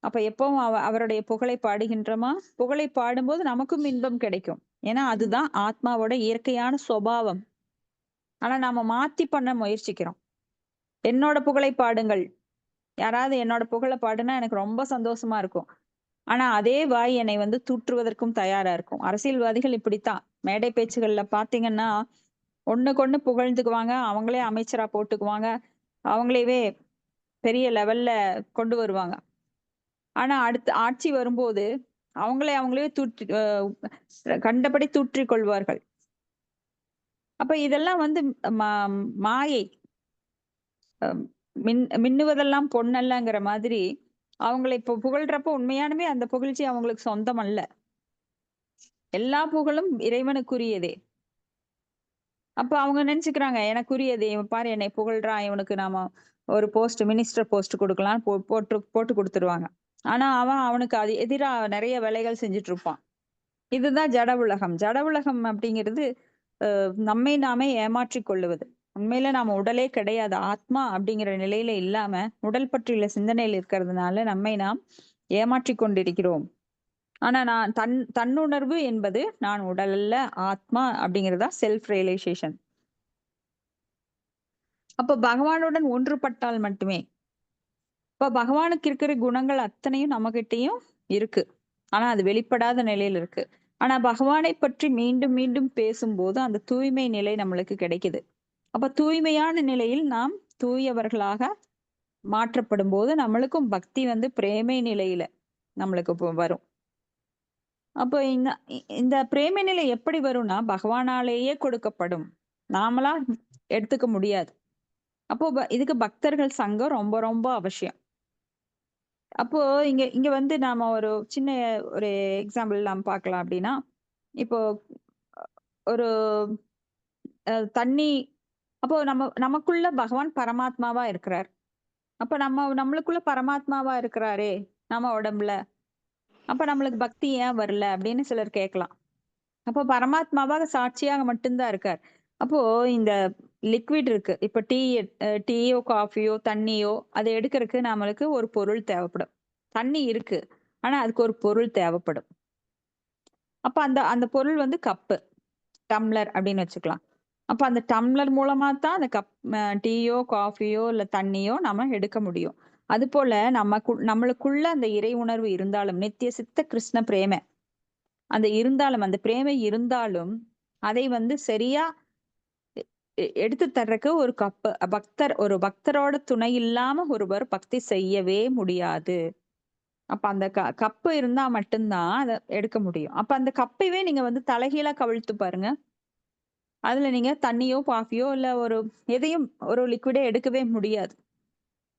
அப்ப எப்பவும் அவருடைய புகழை பாடுகின்றோமா? புகழை பாடும்போது நமக்கும் இன்பம் கிடைக்கும். ஏன்னா அதுதான் ஆத்மாவோட இயற்கையான சுபாவம். ஆனா நாம மாத்தி பண்ண முயற்சிக்கிறோம். என்னோட புகழை பாடுங்கள், யாராவது என்னோட புகழை பாடுனா எனக்கு ரொம்ப சந்தோஷமா இருக்கும். ஆனா அதே வாய் என்னை வந்து தூற்றுவதற்கும் தயாரா இருக்கும். அரசியல்வாதிகள் இப்படித்தான். மேடை பேச்சுகள்ல பாத்தீங்கன்னா ஒண்ணுக்கொண்ணு புகழ்ந்துக்குவாங்க, அவங்களே அமைச்சரா போட்டுக்குவாங்க, அவங்களையவே பெரிய லெவல்ல கொண்டு வருவாங்க. ஆனா அடுத்து ஆட்சி வரும்போது அவங்களே கண்டபடி தூற்றிக் கொள்வார்கள். அப்ப இதெல்லாம் வந்து மாயை. மின்னுவதெல்லாம் பொன்னல்லங்கிற மாதிரி அவங்களை இப்போ புகழ்றப்ப உண்மையானுமே அந்த புகழ்ச்சி அவங்களுக்கு சொந்தம் அல்ல. எல்லா புகழும் இறைவனுக்குரியதே. அப்ப அவங்க நினைச்சுக்கிறாங்க எனக்குரியது, இவன் பாரு என்னை புகழ்றான், இவனுக்கு நாம ஒரு போஸ்ட் மினிஸ்டர் போஸ்ட் கொடுக்கலாம் போட்டு கொடுத்துருவாங்க. ஆனா அவனுக்கு அது எதிரா நிறைய வேலைகள் செஞ்சுட்டு இருப்பான். இதுதான் ஜட உலகம். ஜட உலகம் அப்படிங்கிறது நம்மை நாமே ஏமாற்றிக் கொள்ளுவது. உண்மையில நாம உடலே கிடையாது, ஆத்மா அப்படிங்கிற நிலையில இல்லாம உடல் பற்றியுள்ள சிந்தனையில் இருக்கிறதுனால நம்மை நாம் ஏமாற்றிக் கொண்டிருக்கிறோம். ஆனா நான் தன்னுணர்வு என்பது நான் உடல் அல்ல, ஆத்மா அப்படிங்கிறதா செல்ஃப் ரியலைசேஷன். அப்ப பகவானுடன் ஒன்றுபட்டால் மட்டுமே. இப்ப பகவானுக்கு இருக்கிற குணங்கள் அத்தனையும் நம்ம கிட்டயும் இருக்கு. ஆனா அது வெளிப்படாத நிலையில இருக்கு. ஆனா பகவானை பற்றி மீண்டும் மீண்டும் பேசும்போது அந்த தூய்மை நிலை நம்மளுக்கு கிடைக்குது. அப்ப தூய்மையான நிலையில் நாம் தூயவர்களாக மாற்றப்படும் போது நம்மளுக்கும் பக்தி வந்து பிரேமை நிலையில நம்மளுக்கு வரும். அப்போ இந்த பிரேமை நிலை எப்படி வரும்னா பகவானாலேயே கொடுக்கப்படும், நாமளா எடுத்துக்க முடியாது. அப்போ இதுக்கு பக்தர்கள் சங்கம் ரொம்ப ரொம்ப அவசியம். அப்போ இங்க வந்து நாம ஒரு சின்ன ஒரு எக்ஸாம்பிள் நாம் பார்க்கலாம். அப்படின்னா இப்போ ஒரு தண்ணி, அப்போ நமக்குள்ள பகவான் பரமாத்மாவா இருக்கிறார். அப்ப நம்மளுக்குள்ள பரமாத்மாவா இருக்கிறாரே நம்ம உடம்புல, அப்ப நம்மளுக்கு பக்தி ஏன் வரல அப்படின்னு சிலர் கேட்கலாம். அப்போ பரமாத்மாவாக சாட்சியாக மட்டும்தான் இருக்கார். அப்போ இந்த லிக்விட் இருக்கு, இப்ப டீயோ காஃபியோ தண்ணியோ அதை எடுக்கிறதுக்கு நம்மளுக்கு ஒரு பொருள் தேவைப்படும். தண்ணி இருக்கு, ஆனா அதுக்கு ஒரு பொருள் தேவைப்படும். அப்ப அந்த பொருள் வந்து கப்பு, டம்ளர் அப்படின்னு வச்சுக்கலாம். அப்ப அந்த டம்ளர் மூலமா தான் அந்த டீயோ காஃபியோ இல்ல தண்ணியோ நம்ம எடுக்க முடியும். அது போல நம்மளுக்குள்ள அந்த இறை உணர்வு இருந்தாலும், நித்திய சித்த கிருஷ்ண பிரேம அந்த பிரேமை இருந்தாலும் அதை வந்து சரியா எடுத்து தர்றதுக்கு ஒரு பக்தரோட துணை இல்லாம ஒருவர் பக்தி செய்யவே முடியாது. அப்ப அந்த கப்பு இருந்தா மட்டும்தான் அதை எடுக்க முடியும். அப்ப அந்த கப்பையே நீங்க வந்து தலைகீழா கவிழ்த்து பாருங்க, அதுல நீங்க தண்ணியோ காஃபியோ இல்ல எதையும் ஒரு லிக்விடே எடுக்கவே முடியாது.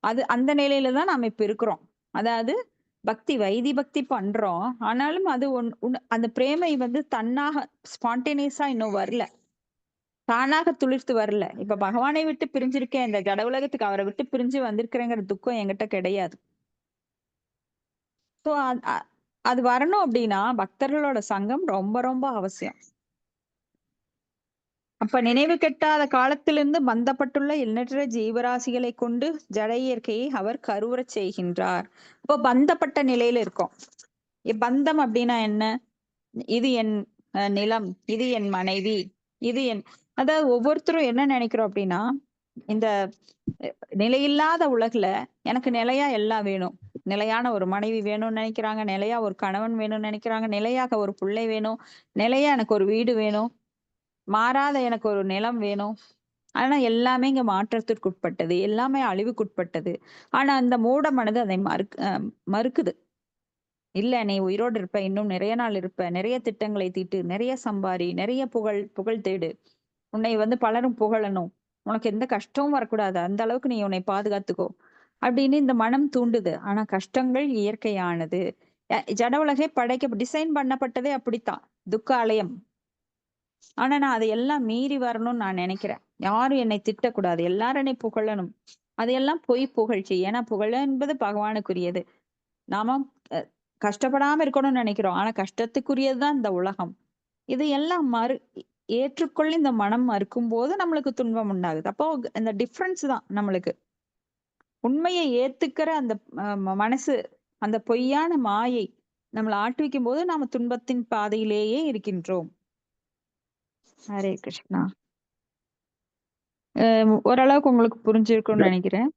அது அந்த நிலையில தான் நாம இப்ப இருக்கிறோம். அதாவது வைதி பக்தி பண்றோம், ஆனாலும் அது அந்த பிரேமை வந்து தன்னாக ஸ்பான்டேனியஸா இன்னும் வரல, தானாக துளிர்த்து வரல. இப்ப பகவானை விட்டு பிரிஞ்சிருக்கேன், இந்த ஜட உலகத்துக்கு அவரை விட்டு பிரிஞ்சு வந்திருக்கிறேங்கிற துக்கம் என்கிட்ட கிடையாது. ஸோ அது வரணும் அப்படின்னா பக்தர்களோட சங்கம் ரொம்ப ரொம்ப அவசியம். அப்ப நினைவு கெட்டாத காலத்திலிருந்து பந்தப்பட்டுள்ள எண்ணற்ற ஜீவராசிகளை கொண்டு ஜட இயற்கையை அவர் கருவுறச் செய்கின்றார். இப்போ பந்தப்பட்ட நிலையில இருக்கோம். பந்தம் அப்படின்னா என்ன? இது என் நிலம், இது என் மனைவி, இது அதாவது ஒவ்வொருத்தரும் என்ன நினைக்கிறோம் அப்படின்னா, இந்த நிலையில்லாத உலகுல எனக்கு நிலையா எல்லாம் வேணும். நிலையான ஒரு மனைவி வேணும்னு நினைக்கிறாங்க, நிலையா ஒரு கணவன் வேணும்னு நினைக்கிறாங்க, நிலையாக ஒரு பிள்ளை வேணும், நிலையா எனக்கு ஒரு வீடு வேணும், மாறாத எனக்கு ஒரு நிலம் வேணும். ஆனா எல்லாமே இங்க மாற்றத்திற்கு உட்பட்டது, எல்லாமே அழிவுக்குட்பட்டது. ஆனா அந்த மூட மனது அதை மறுக்குது. இல்ல, நீ உயிரோடு இருப்ப, இன்னும் நிறைய நாள் இருப்ப, நிறைய திட்டங்களை தீட்டு, நிறைய சம்பாரி, நிறைய புகழ் தேடு, உன்னை வந்து பலரும் புகழணும், உனக்கு எந்த கஷ்டமும் வரக்கூடாது, அந்த அளவுக்கு நீ உன்னை பாதுகாத்துக்கோ அப்படின்னு இந்த மனம் தூண்டுது. ஆனா கஷ்டங்கள் இயற்கையானது. ஜட உலகை டிசைன் பண்ணப்பட்டதே அப்படித்தான், துக்க ஆலயம். ஆனா நான் அதையெல்லாம் மீறி வரணும்னு நான் நினைக்கிறேன். யாரும் என்னை திட்டக்கூடாது, எல்லாரும் என்னை புகழணும். அதையெல்லாம் பொய் புகழ்ச்சி. ஏன்னா புகழ என்பது பகவானுக்குரியது. நாம கஷ்டப்படாம இருக்கணும்னு நினைக்கிறோம், ஆனா கஷ்டத்துக்குரியதுதான் இந்த உலகம். இது எல்லாம் ஏற்றுக்கொள்ள இந்த மனம் மறுக்கும் போது நம்மளுக்கு துன்பம் உண்டாகுது. அப்போ இந்த டிஃபரன்ஸ் தான் நம்மளுக்கு. உண்மையை ஏத்துக்கிற அந்த மனசு, அந்த பொய்யான மாயை நம்மளை ஆட்டுவிக்கும் போது நாம துன்பத்தின் பாதையிலேயே இருக்கின்றோம். ஹரே கிருஷ்ணா. ஓரளவுக்கு உங்களுக்கு புரிஞ்சிருக்கும்னு நினைக்கிறேன்.